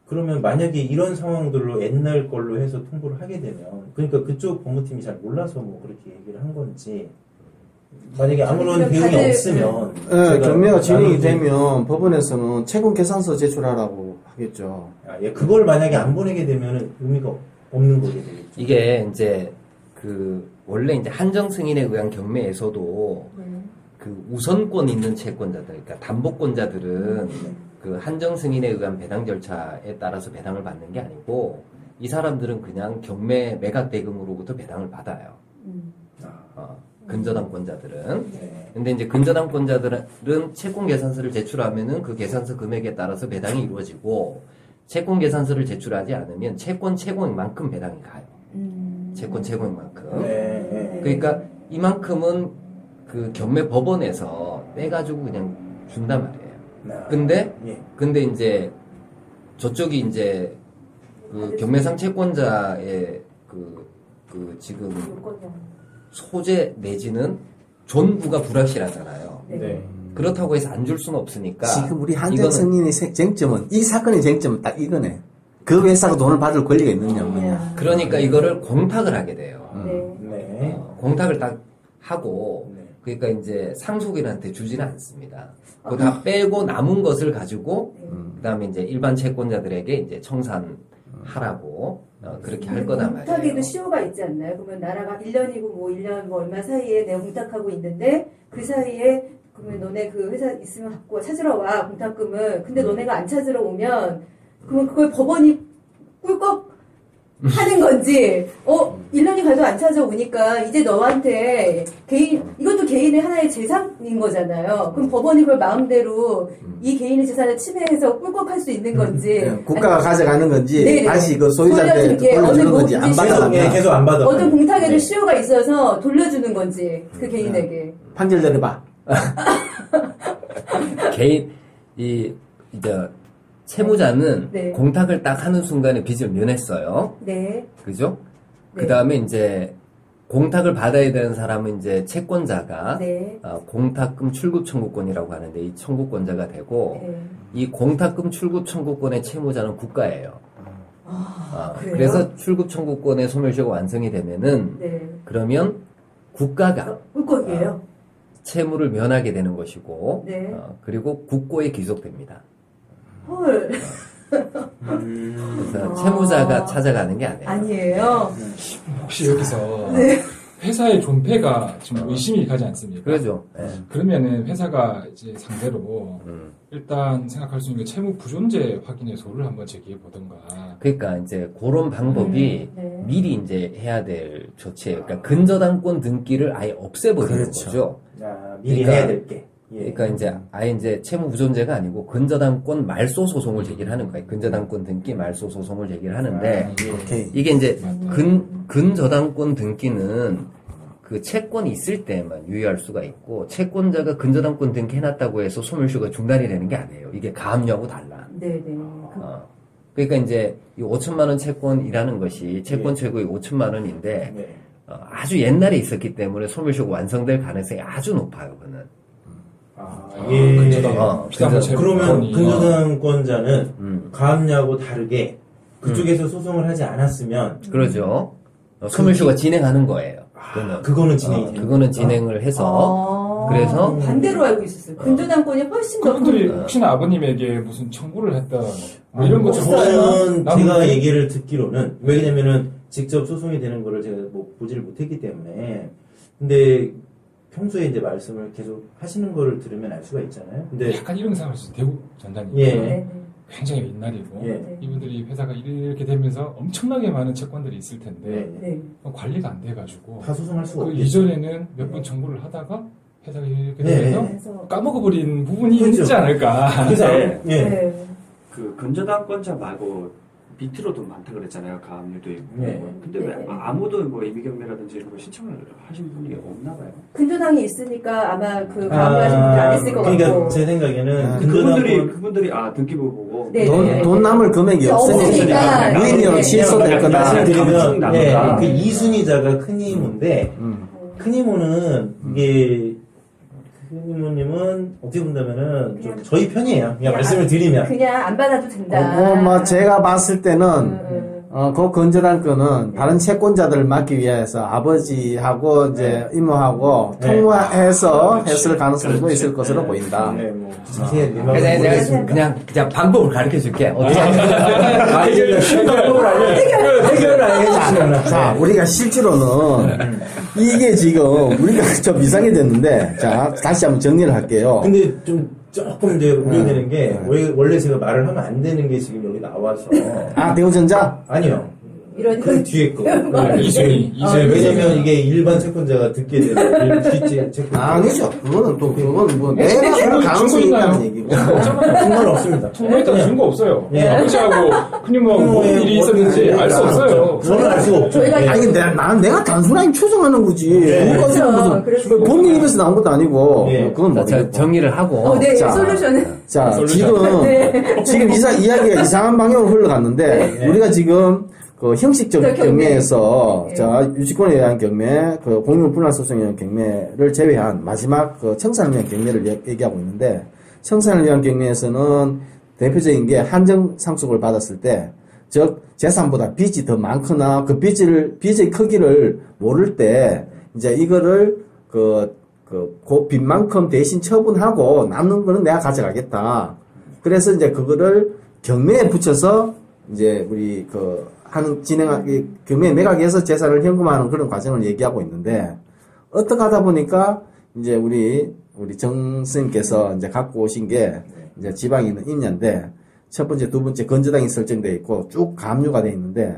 그러면 만약에 이런 상황들로 옛날 걸로 해서 통보를 하게 되면 그러니까 그쪽 법무팀이 잘 몰라서 뭐 그렇게 얘기를 한 건지 만약에 아무런 대응이 없으면 경매가 진행이 되면 법원에서는 채권 계산서 제출하라고 하겠죠. 그걸 만약에 안 보내게 되면 의미가 없는 거게 되겠죠. 이게 이제 원래 이제 한정 승인에 의한 경매에서도 그 우선권 있는 채권자들, 그러니까 담보권자들은 그 한정 승인에 의한 배당 절차에 따라서 배당을 받는 게 아니고 이 사람들은 그냥 경매 매각 대금으로부터 배당을 받아요. 근저당권자들은. 근데 이제 근저당권자들은 채권 계산서를 제출하면은 그 계산서 금액에 따라서 배당이 이루어지고 채권 계산서를 제출하지 않으면 채권 채권만큼 배당이 가요. 채권 채권만큼. 그러니까 이만큼은 그 경매 법원에서 빼가지고 그냥 준단 말이에요. 근데 이제 저쪽이 이제 그 경매상 채권자의 그 지금 소재 내지는 존부가 불확실하잖아요. 그렇다고 해서 안 줄 수는 없으니까. 지금 우리 한정 승인의 쟁점은 이 사건의 쟁점은 딱 이거네. 그 회사가 돈을 받을 권리가 있느냐 없느냐. 그러니까 이거를 공탁을 하게 돼요. 공탁을 딱 하고 그러니까 이제 상속인한테 주지는 않습니다. 그거 다 빼고 남은 것을 가지고 그다음에 이제 일반 채권자들에게 이제 청산하라고 그렇게 할 거다 말이에요. 공탁에도 시효가 있지 않나요? 그러면 나라가 1년이고 뭐 1년 뭐 얼마 사이에 내가 공탁하고 있는데 그 사이에 그러면 너네 그 회사 있으면 갖고 찾으러 와 공탁금을. 근데 너네가 안 찾으러 오면 그러면 그걸 법원이 꿀꺽 하는 건지, 1년이 가도 안 찾아오니까 이제 너한테 이것도 개인의 하나의 재산인 거잖아요. 그럼 법원이 그걸 마음대로 이 개인의 재산을 침해해서 꿀꺽할 수 있는 건지. 국가가 가져가는 건지, 네네. 다시 그 소유자한테 돌려주는 건지, 안 받아가면. 계속 안 받아. 어떤 공탁에도 시효가 있어서 돌려주는 건지, 그 개인에게. 판결 내려봐. 개인, 이제, 채무자는 네. 공탁을 딱 하는 순간에 빚을 면했어요. 네. 그죠? 네. 그 다음에 이제, 공탁을 받아야 되는 사람은 이제 채권자가, 네. 공탁금 출급 청구권이라고 하는데, 이 청구권자가 되고, 네. 이 공탁금 출급 청구권의 채무자는 국가예요. 그래요? 그래서 출급 청구권의 소멸시효가 완성이 되면은, 네. 그러면 국가가 꿀꺽이에요. 채무를 면하게 되는 것이고, 네. 그리고 국고에 귀속됩니다. 헐. 그래서 채무자가 찾아가는 게 아니에요. 아니에요. 혹시 여기서 네. 회사의 존폐가 좀 의심이 가지 않습니까? 그러죠. 네. 그러면은 회사가 이제 상대로 일단 생각할 수 있는 게 채무 부존재 확인의 소를 한번 제기해 보던가. 그러니까 이제 그런 방법이 네. 미리 이제 해야 될 조치예요. 그러니까 근저당권 등기를 아예 없애버리는 그렇죠. 거죠. 미리 그러니까- 해야 될 게. 그러니까 이제 아예 이제 채무 부존재가 아니고 근저당권 말소 소송을 제기를 하는 거예요. 근저당권 등기 말소 소송을 제기를 하는데 오케이. 이게 이제 근저당권 등기는 그 채권이 있을 때만 유효할 수가 있고 채권자가 근저당권 등기 해놨다고 해서 소멸시효가 중단이 되는 게 아니에요. 이게 가압류하고 달라. 네네. 그러니까 이제 이 5천만 원 채권이라는 것이 채권 최고액 5천만 원인데 네. 아주 옛날에 있었기 때문에 소멸시효가 완성될 가능성이 아주 높아요. 그는. 예. 근저당. 비싼 거 그러면 채권이. 근저당권자는 가압류하고 다르게 그쪽에서 소송을 하지 않았으면 그러죠. 소멸시효가 진행하는 거예요. 그거는. 그거는 진행이 되는 그거는 진행을 해서 그래서 반대로 알고 있었어요. 근저당권이 훨씬 더 그분들이 큰- 혹시나 아버님에게 무슨 청구를 했다 뭐 이런 것 저는 남은 제가 게- 얘기를 듣기로는 왜냐면은 직접 소송이 되는 거를 제가 뭐 보지를 못했기 때문에 근데 평소에 이제 말씀을 계속 하시는 거를 들으면 알 수가 있잖아요. 근데 약간 이런 생각을 했어요. 대구 전단이 예. 네. 굉장히 옛날이고 예. 이분들이 회사가 이렇게 되면서 엄청나게 많은 채권들이 있을 텐데 네. 네. 관리가 안 돼가지고 다 소송할 수가 그 없겠죠. 이전에는 몇 번 청구를 하다가 회사가 이렇게 네. 되면서 그래서 까먹어버린 부분이 그렇죠. 있지 않을까. 그래서 네. 예. 네. 그 근저당권자 말고 밑으로도 많다 그랬잖아요. 가압류도 있고. 네. 근데 왜 네. 아무도 뭐 임의경매라든지 이런 거 신청을 하신 분이 없나 봐요. 근저당이 있으니까 아마 그 가압류하신 분들 안 했을 것 그러니까 같고. 제 생각에는 그분들이 등기부 보고 네. 돈 남을 금액이 없으니까 무인으로 네. 취소될 거다. 말씀드리면 감정 예, 나누다. 그 이순희자가 큰 이모인데 큰 이모는 이게 큰 이모님은 어떻게 본다면은 좀 저희 편이에요. 그냥 말씀을 드리면 그냥 안 받아도 된다. 그거 뭐 제가 봤을 때는 그 건저당권은 다른 채권자들을 막기 위해서 아버지하고 이제 이모하고 네. 통화해서 했을 가능성도 있을 것으로 보인다. 네, 뭐 자세히 그래서 내막을 내가 모르겠습니다. 그냥 방법을 가르쳐 줄게. 어떻게 해결을 알려주시면 자, 우리가 실제로는 이게 지금 우리가 좀 이상이 됐는데, 자, 다시 한번 정리를 할게요. 근데 좀 조금 이제 우려되는 게 원래 제가 말을 하면 안 되는 게 지금 여기 나와서 아, 대우전자? 아니요. 이런 그 뒤에 거. 이순희. 네, 왜냐면 이게 일반 채권자가 듣게 되는 뒷째 채권. 아니죠. 그거는 또, 그건 뭐, 내가 그럴 가능성이 있다는 얘기고. 상관없습니다. 통보했다는 증거 없어요. 예. 아버지하고 큰님 뭐 무슨 일이 있었는지 알 수 없어요. 저는 알 수가 없죠. 저희가 예. 아니, 내가 단순하게 추정하는 거지. 그것까지는 그렇죠. 무슨, 본인 입에서 나온 것도 아니고, 예. 그건 자, 모르겠고. 정리를 하고 네, 자. 솔루션은 자, 솔루션. 지금 이야기가 이상한 방향으로 흘러갔는데, 우리가 지금 그 형식적 경매. 경매에서, 예. 자, 유치권에 의한 경매, 그 공유분할소송에 의한 경매를 제외한 마지막 그 청산을 위한 경매를 얘기하고 있는데, 청산을 위한 경매에서는 대표적인 게 한정 상속을 받았을 때, 즉, 재산보다 빚이 더 많거나 그 빚의 크기를 모를 때, 이제 이거를 그 빚만큼 대신 처분하고 남는 거는 내가 가져가겠다. 그래서 이제 그거를 경매에 붙여서 이제 우리 경매 매각에서 재산을 현금화하는 그런 과정을 얘기하고 있는데, 어떻게 하다 보니까 이제 우리 정 스님께서 이제 갖고 오신 게 이제 지방에 있는 임야인데, 첫 번째, 두 번째 건저당이 설정되어 있고 쭉 가압류가 되어 있는데,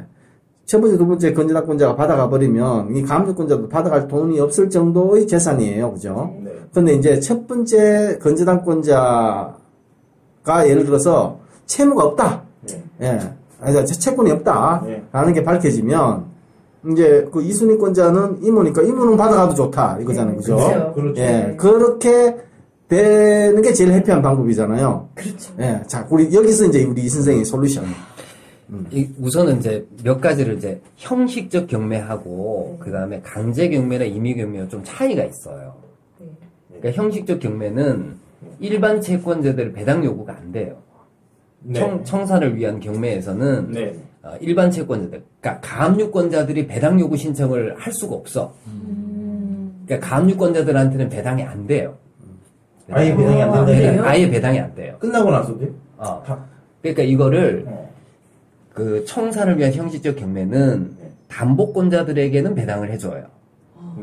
첫 번째, 두 번째 건전한권자가 받아가 버리면 이 가압류권자도 받아갈 돈이 없을 정도의 재산이에요. 그죠? 네. 근데 이제 첫 번째 건전한권자가 예를 들어서 채무가 없다. 네. 예. 아니, 채권이 없다. 네. 라는 게 밝혀지면 이제 그 이순위권자는 이모니까 이모는 받아가도 좋다. 이거잖아요. 그죠? 그렇죠. 예. 그렇게 되는 게 제일 해피한 방법이잖아요. 그렇죠. 예. 자, 우리 여기서 이제 우리 이 선생의 솔루션. 우선은 이제 몇 가지를 이제 형식적 경매하고 그 다음에 강제 경매나 임의 경매가 좀 차이가 있어요. 그러니까 형식적 경매는 일반 채권자들 배당 요구가 안 돼요. 네. 청산을 위한 경매에서는 네. 일반 채권자들, 그러니까 가압류권자들이 배당 요구 신청을 할 수가 없어. 그러니까 가압류권자들한테는 배당이 안 돼요. 아예 배당이 안 된다고요? 아예 배당이 안 돼요. 끝나고 나서도요? 그러니까 이거를 그 청산을 위한 형식적 경매는 담보권자들에게는 배당을 해줘요.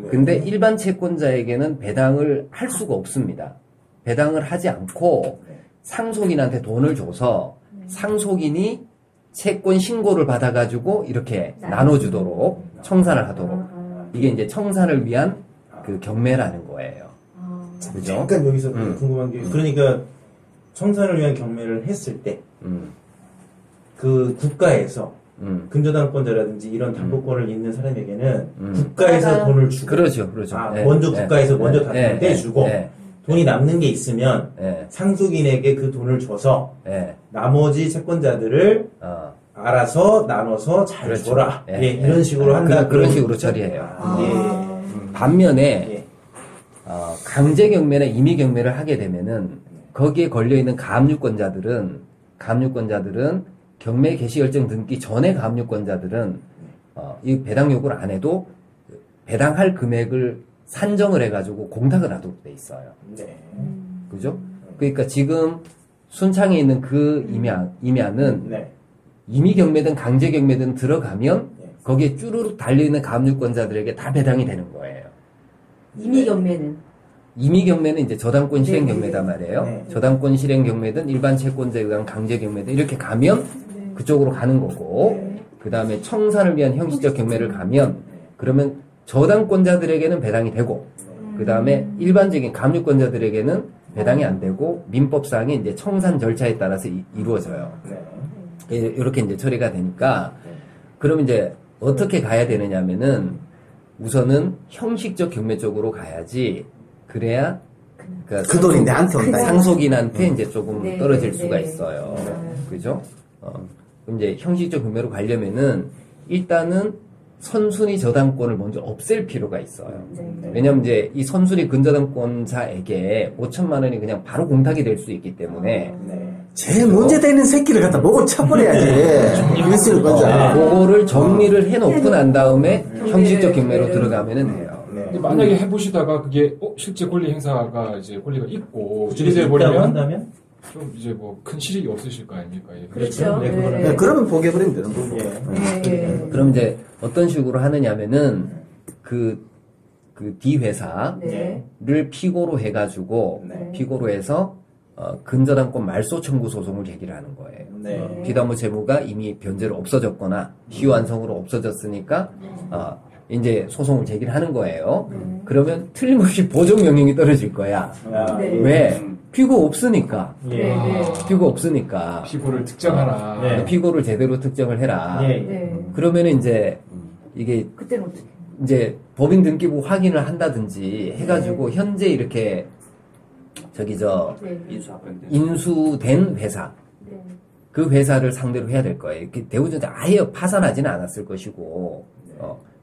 근데 일반 채권자에게는 배당을 할 수가 없습니다. 배당을 하지 않고 상속인한테 돈을 줘서 상속인이 채권 신고를 받아가지고 이렇게 나눠주도록 청산을 하도록. 이게 이제 청산을 위한 그 경매라는 거예요. 그죠? 잠깐 여기서 궁금한 게, 그러니까 청산을 위한 경매를 했을 때, 그 국가에서 근저당권자라든지 이런 담보권을 있는 사람에게는 국가에서 돈을 주고, 그렇죠. 먼저 국가에서 먼저 다 떼주고, 돈이 남는 게 있으면 상속인에게 그 돈을 줘서 나머지 채권자들을 알아서 나눠서 잘 그렇죠. 줘라. 이런 식으로 한다. 그런 식으로 처리해요. 반면에 강제 경매나 임의 경매를 하게 되면은 거기에 걸려 있는 가압류권자들은 경매 개시 결정 등기 전에 가압류권자들은 이 배당 요구를 안 해도 배당할 금액을 산정을 해가지고 공탁을 하도록 돼 있어요. 네. 그죠? 그러니까 지금 순창에 있는 그 임야는 임의 경매든 강제 경매든 들어가면 거기에 쭈루룩 달려있는 가압류권자들에게 다 배당이 되는 거예요. 임의 경매는? 임의 경매는 이제 저당권 실행 경매단 말이에요. 저당권 실행 경매든 일반 채권자에 의한 강제 경매든 이렇게 가면 그쪽으로 가는 거고, 그 다음에 청산을 위한 형식적 경매를 가면 그러면 저당권자들에게는 배당이 되고, 그 다음에 일반적인 가압류권자들에게는 배당이 안 되고 민법상의 이제 청산 절차에 따라서 이루어져요. 이렇게 이제 처리가 되니까, 그럼 이제 어떻게 가야 되느냐면은 우선은 형식적 경매 쪽으로 가야지. 그래야 그 돈이 내한테 온다. 상속인한테 이제 조금 떨어질 수가 있어요. 그죠? 그럼 이제 형식적 경매로 가려면은 일단은 선순위 저당권을 먼저 없앨 필요가 있어요. 왜냐면 이제 이 선순위 근저당권자에게 5천만 원이 그냥 바로 공탁이 될 수 있기 때문에 제일 문제되는 새끼를 갖다 목을 쳐버려야지. 일시를 건자. 그거를 정리를 해놓고 난 다음에 형식적 경매로 들어가면은 돼요. 근데 만약에 해보시다가 그게 실제 권리 행사가 이제 권리가 있고 이래 버리면 좀 이제 뭐 큰 실익이 없으실 거 아닙니까? 그렇죠. 그러면 포기해버리면 되는 거고. 그럼 이제 어떤 식으로 하느냐면은 그 D 회사를 피고로 해가지고 피고로 해서 근저당권 말소 청구 소송을 제기를 하는 거예요. 비담보 채무가 이미 변제로 없어졌거나 시효완성으로 없어졌으니까 이제 소송을 제기를 하는 거예요. 그러면 틀림없이 보정 명령이 떨어질 거야. 왜? 피고 없으니까. 피고 없으니까. 피고를 특정하라. 피고를 제대로 특정을 해라. 그러면 이제 이게 그때는 어떻게? 이제 법인 등기부 확인을 한다든지 해가지고 현재 이렇게 인수된 회사. 그 회사를 상대로 해야 될 거예요. 대우전자 아예 파산하지는 않았을 것이고,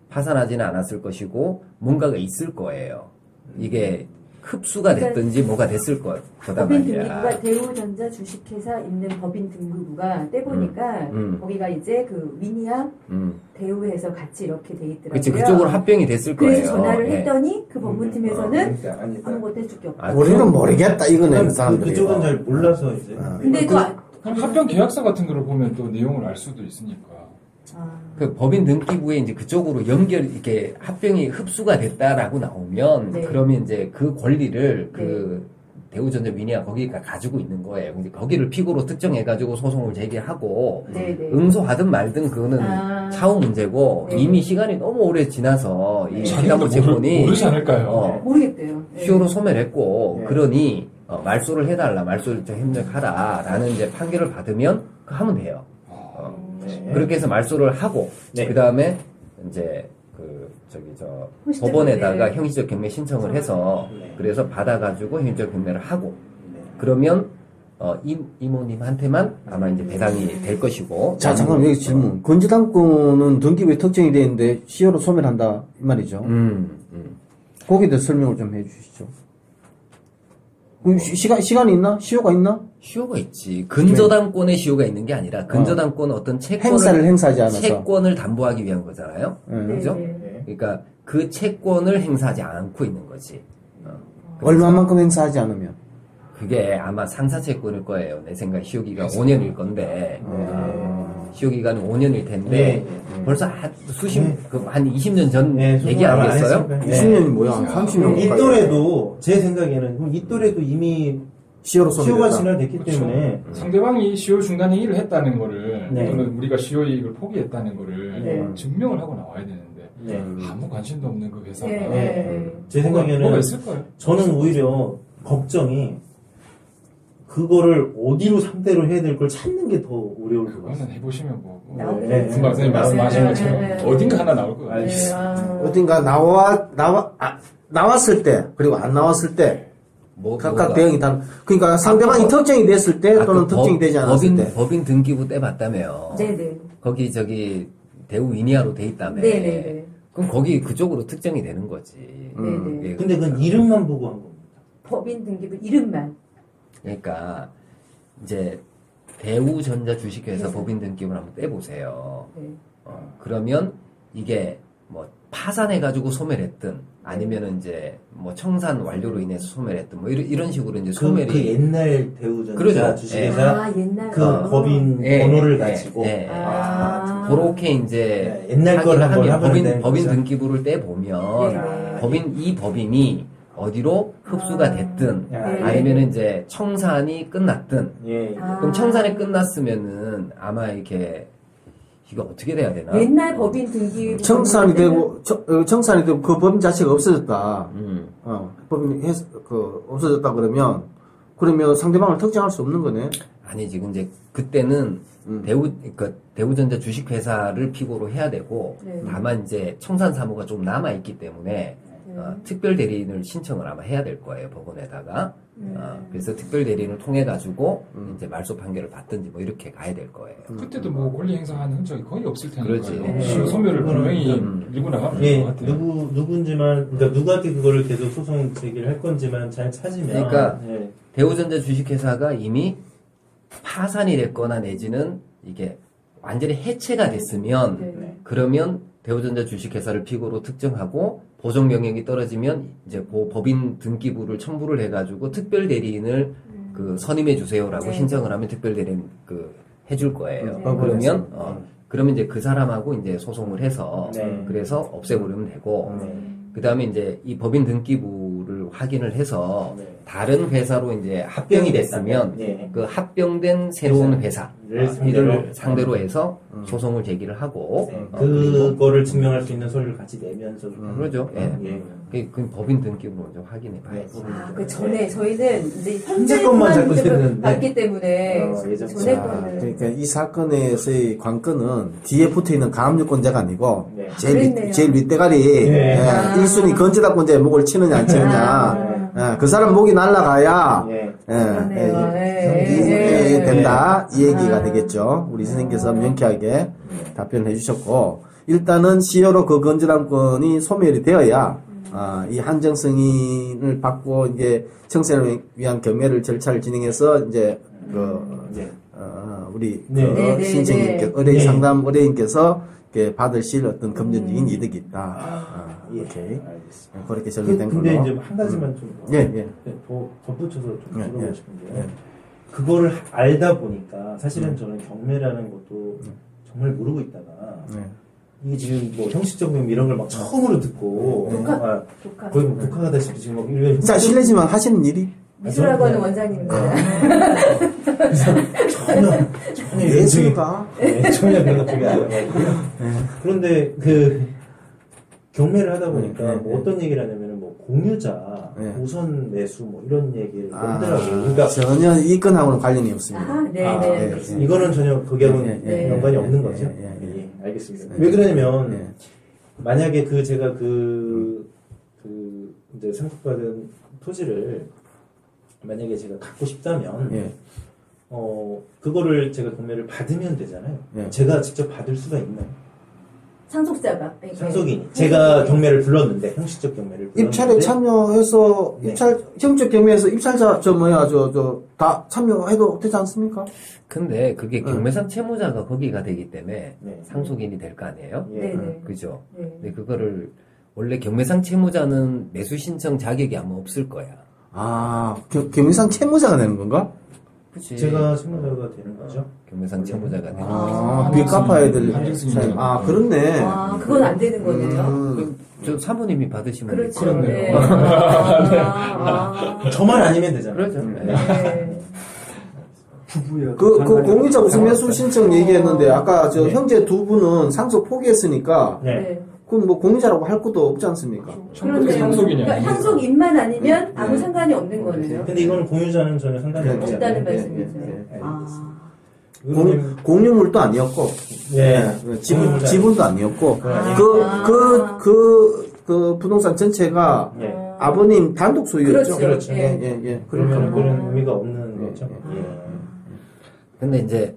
파산하지는 않았을 것이고, 뭔가가 있을 거예요. 이게 흡수가 됐든지 뭐가 됐을 거다 법인 말이야. 등기부가 대우전자 주식회사 있는 법인 등기부가 떼보니까 거기가 이제 그 위니아 대우에서 같이 이렇게 돼 있더라고요. 그치, 그쪽으로 합병이 됐을 거예요. 그래서 전화를 했더니 그 법무팀에서는 아무것도 해줄 게 없다. 우리는 모르겠다 이거는 사람들이. 그쪽은 잘 몰라서 이제. 근데 합병 계약서 같은 거를 보면 또 내용을 알 수도 있으니까. 그 법인 등기부에 이제 그쪽으로 이렇게 합병이 흡수가 됐다라고 나오면, 그러면 이제 그 권리를 그 대우전자 위니아 거기가 가지고 있는 거예요. 근데 거기를 픽으로 특정해가지고 소송을 제기하고 네네. 응소하든 말든 그거는 차후 문제고 이미 시간이 너무 오래 지나서 이 피담보 채권이 모르지 않을까요? 모르겠대요. 시효로 소멸했고 네. 그러니 말소를 해달라, 말소를 좀 협력하라라는 이제 판결을 받으면 하면 돼요. 네. 그렇게 해서 말소를 하고 네. 그 다음에 이제 형식적 법원에다가 경매. 형식적 경매 신청을 해서 네. 그래서 받아가지고 형식적 경매를 하고 그러면 이모님한테만 아마 이제 배당이 될 것이고. 자, 잠깐 여기 질문. 건재당권은 등기부에 특정이 되어 있는데 시효로 소멸한다 이 말이죠. 거기에 대해서 설명을 좀 해주시죠. 시간이 있나? 시효가 있나? 시효가 있지. 근저당권의 시효가 있는 게 아니라 근저당권은 어떤 채권을 행사를 행사하지 않아서. 채권을 담보하기 위한 거잖아요. 네. 그죠? 네. 그러니까 그 채권을 행사하지 않고 있는 거지. 얼마만큼 행사하지 않으면. 그게 아마 상사채권일 거예요. 내 생각에 시효기간 5년일 건데 시효기간은 5년일 텐데 벌써 한 20년 전 얘기 아니겠어요? 20년이 뭐야? 30년 이 또래도 제 생각에는 이 또래도 이미 시효가 진화됐기 때문에 상대방이 시효 중단 행위를 했다는 거를 네. 또는 우리가 시효 이익을 포기했다는 거를 네. 증명을 하고 나와야 되는데 네. 아무 관심도 없는 그 회사가 제 생각에는 뭐가 있을까요? 저는 오히려 걱정이 그거를 어디로 상대로 해야 될 걸 찾는 게 더 어려울 것 같아요. 그거는 해보시면 뭐 나오겠네요. 금방 선생님 말씀하신 네, 것처럼 네, 네. 어딘가 하나 나올 거예요. 어딘가 나왔을 때, 그리고 안 나왔을 때, 각각 대응이 다른, 그러니까 상대방이 특정이 됐을 때, 또는 특정이 되지 않았을 때. 법인 등기부 때 봤다며. 네네. 거기 대우 위니아로 돼 있다며. 네네네. 그럼 거기 그쪽으로 특정이 되는 거지. 네네. 예, 근데 그건 이름만 보고 한 겁니다. 법인 등기부 이름만. 그러니까 이제 대우전자 주식회사 법인 등기부를 한번 떼보세요. 네. 그러면 이게 뭐 파산해가지고 소멸했든 아니면은 이제 뭐 청산 완료로 인해서 소멸했든 뭐 이런 식으로 이제 소멸이 그 옛날 대우전자 그러죠. 주식회사 옛날 그 법인 번호를 가지고 그렇게 이제 옛날 걸 한번 하면 법인 등기부를 떼 보면 이 법인이 어디로 흡수가 됐든 아니면 이제 청산이 끝났든 그럼 청산이 끝났으면은 아마 이게 어떻게 돼야 되나? 옛날 법인 등기 청산이 되고 그 법인 자체가 없어졌다. 법인이 없어졌다 그러면 상대방을 특정할 수 없는 거네. 아니지. 이제 그때는 대우전자 주식회사를 피고로 해야 되고 다만 이제 청산 사무가 좀 남아 있기 때문에 특별 대리인을 신청을 아마 해야 될 거예요, 법원에다가. 그래서 특별 대리인을 통해 가지고 이제 말소 판결을 받든지 뭐 이렇게 가야 될 거예요. 그때도 뭐 권리 행사하는 흔적이 거의 없을 그렇지. 테니까요. 시효 소멸을 분명히 밀고 나가면 될 것 같아요. 누군지만 그러니까 누구한테 그거를 계속 소송 제기를 할 건지만 잘 찾으면. 그러니까 대우전자 주식회사가 이미 파산이 됐거나 내지는 이게 완전히 해체가 됐으면 그러면 대우전자 주식회사를 피고로 특정하고 보정 명령이 떨어지면 이제 그 법인 등기부를 첨부를 해가지고 특별 대리인을 선임해 주세요라고 신청을 하면 특별 대리인 해줄 거예요. 그러면 이제 그 사람하고 이제 소송을 해서 그래서 없애버리면 되고 그 다음에 이제 이 법인 등기부를 확인을 해서 다른 회사로 이제 합병이 됐으면 그 합병된 새로운 회사를 상대로 해서 소송을 제기를 하고 그거를 증명할 수 있는 서류를 같이 내면서 그러죠. 그 법인 등기부를 먼저 확인해 봐야지. 그 전에 저희는 이제 현재 것만 잡고 있었는데 봤기 때문에 전에 거는 그러니까 이 사건에서의 관건은 뒤에 붙어 있는 가압류권자가 아니고 제일 윗대가리 1순위 건재당권자의 목을 치느냐 안 치느냐. 그 사람 목이 날아가야 된다 이 얘기가 되겠죠. 우리 선생님께서 명쾌하게 답변해 주셨고 일단은 시효로 그 건재당권이 소멸이 되어야 이 한정 승인을 받고 이제 청산을 위한 경매를 절차를 진행해서 이제 우리 신청인께 의뢰인 상담 의뢰인께서 받으실 어떤 금전적인 이득이 있다. 오케이. 그렇게 정리된 걸로. 근데 이제 한 가지만 좀 덧붙여서 좀 물어보고 싶은데요. 그거를 알다 보니까 사실은 저는 경매라는 것도 정말 모르고 있다가 이게 지금 뭐 형식적 경매 이런 걸 막 처음으로 듣고 거의 뭐 독학하다시피 지금 막 자 실례지만 하시는 일이 미술학원 원장님입니다. 전혀 예술가? 네, 전혀 그런 쪽이 아니어가지고요. 그런데 경매를 하다 보니까 뭐 어떤 얘기를 하냐면은 뭐 공유자 우선 매수 뭐 이런 얘기를 하더라고요. 그러니까 전혀 이 건하고는 관련이 없습니다. 네. 이거는 전혀 거기하고는 연관이 없는 거죠. 예, 알겠습니다. 왜 그러냐면 만약에 제가 이제 상속받은 토지를 만약에 제가 갖고 싶다면 그거를 제가 경매를 받으면 되잖아요. 제가 직접 받을 수가 있나요? 상속자가. 상속인이. 제가 경매를 불렀는데, 형식적 경매를 불렀는데. 입찰에 참여해서, 형적 경매에서 입찰자, 다 참여해도 되지 않습니까? 근데 그게 경매상 채무자가 거기가 되기 때문에 상속인이 될 거 아니에요? 네네. 그죠? 근데 그거를, 원래 경매상 채무자는 매수 신청 자격이 아마 없을 거야. 경매상 채무자가 되는 건가? 그치. 제가 채무자가 되는 거죠. 경매상 채무자가 되는 거죠. 빚 갚아야 될. 그렇네. 그건 안 되는 거네요. 저 사모님이 받으시면 그렇죠. 그렇네요. 저만 아니면 되잖아요. 그렇죠. 부부야. 공유자 우선 매수 신청 얘기했는데, 아까 형제 두 분은 상속 포기했으니까, 그럼 뭐 공유자라고 할 것도 없지 않습니까? 그런데 그러니까 향속인만 아니면 아무 상관이 없는 거네요. 근데 이거는 공유자는 전혀 상관이 없다는 말씀이죠. 공유물도 아니었고, 지분도 아니었고, 그 부동산 전체가 아버님 단독 소유였죠. 그렇죠. 그러면 그런 의미가 없는 거죠. 근데 이제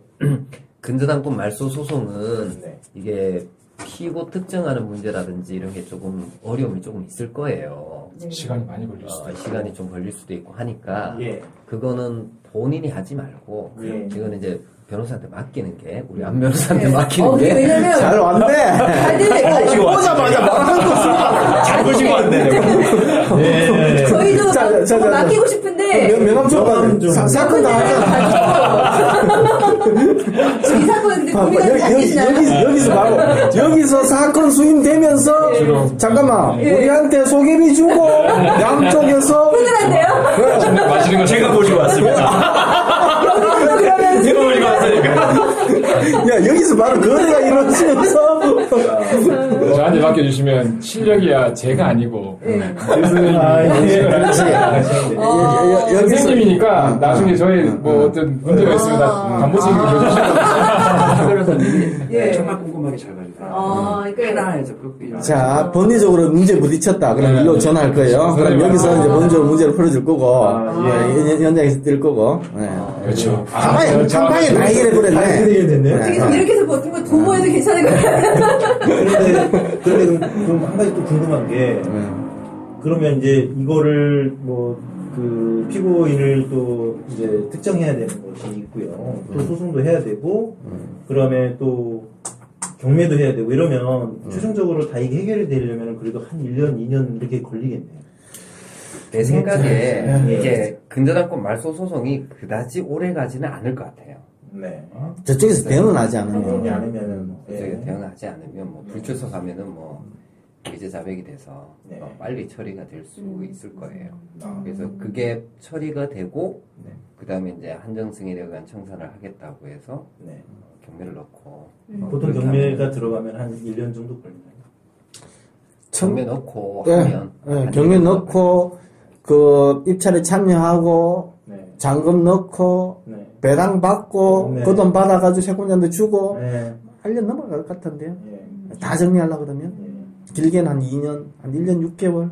근저당권 말소 소송은 이게 피고 특정하는 문제라든지 이런 게 조금 어려움이 조금 있을 거예요. 시간이 많이 걸릴 수도 있고. 시간이 좀 걸릴 수도 있고 하니까 그거는 본인이 하지 말고 이거는 이제 변호사한테 맡기는 게 우리 안 변호사한테 맡기는 게 왜냐면 잘 왔네. 보자마자 말한 거 쓰고 잘 보시고 왔네. 저희도 맡기고 싶은데 명함 사건 당하잖아. 이 사건 근데 고민하는 게 아니시나요? 여기서 바로 여기서 사건 수임되면서 잠깐만 우리한테 소개비 주고 양쪽에서 흔들한데요? 마시는 거 제가 보시고 왔습니다. 제가 보시고 왔으니까. 야 여기서 바로 거래가 이루어지면서 저한테 맡겨주시면 실력이야 제가 아니고 교수님이 선생님이니까 나중에 저희 뭐 어떤 문제가 있으면 담보 책임을 져주시면 정말 꼼꼼하게 잘 가지고 하나에서 그렇게 자 법리적으로 문제 부딪혔다 그럼 일로 전화할 거예요. 그럼 여기서 이제 먼저 문제를 풀어줄 거고 현장에서 뛸 거고 그렇죠. 한 방에 다 해결해 버렸네. 이렇게 해서 버틴 거 도모해도 괜찮은 거예요. 그런데 그럼 한 가지 또 궁금한 게 그러면 이제 이거를 그 피고인을 또 이제 특정해야 되는 것이 있고요. 또 소송도 해야 되고 그다음에 또 경매도 해야 되고 이러면 최종적으로 다 이게 해결이 되려면 그래도 한 1년, 2년 이렇게 걸리겠네요. 내 생각에 이게 근저당권 말소 소송이 그다지 오래 가지는 않을 것 같아요. 저쪽에서 대응하지 않으면 저쪽에 대응하지 않으면 불출석 하면은 이제 자백이 돼서 빨리 처리가 될 수 있을 거예요. 그래서 그게 처리가 되고 그 다음에 이제 한정승인에 의한 청산을 하겠다고 해서 경매를 넣고 보통 경매가 들어가면 한 1년 정도 걸리나요? 경매 넣고 하면 경매 넣고 그 입찰에 참여하고 잔금 넣고 배당 받고 그 돈 받아가지고 세권자한테 주고 8년 넘어갈 것 같은데요. 다 정리하려고 그러면 길게는 한 2년, 한 1년 6개월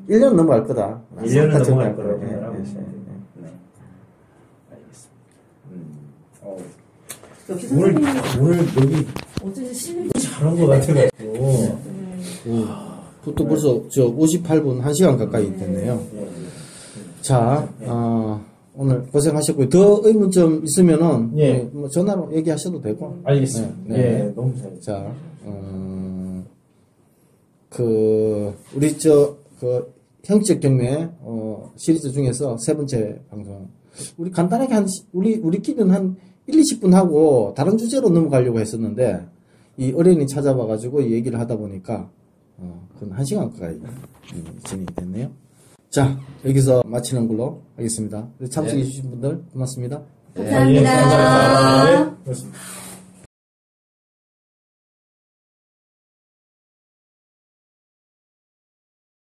1년 넘어갈 거다. 1년은 넘어갈 거라고 생각하고 있어요. 알겠습니다. 역시 선생님 오늘 여기 어쩐지 신을 잘한 것 같아가지고 또 벌써 58분 1시간 가까이 됐네요. 자, 오늘 고생하셨고요. 더 의문점 있으면은 뭐 전화로 얘기하셔도 되고. 알겠습니다. 너무 잘. 자, 우리 형식 경매 시리즈 중에서 세 번째 방송. 우리 간단하게 우리끼리는 한 1, 20분 하고 다른 주제로 넘어가려고 했었는데 이 어린이 찾아와가지고 이 얘기를 하다 보니까 그건 1시간 가까이 진행이 됐네요. 자, 여기서 마치는 걸로 하겠습해주신 분들 고맙습니다. 감사합니다. 네, 고맙습니다.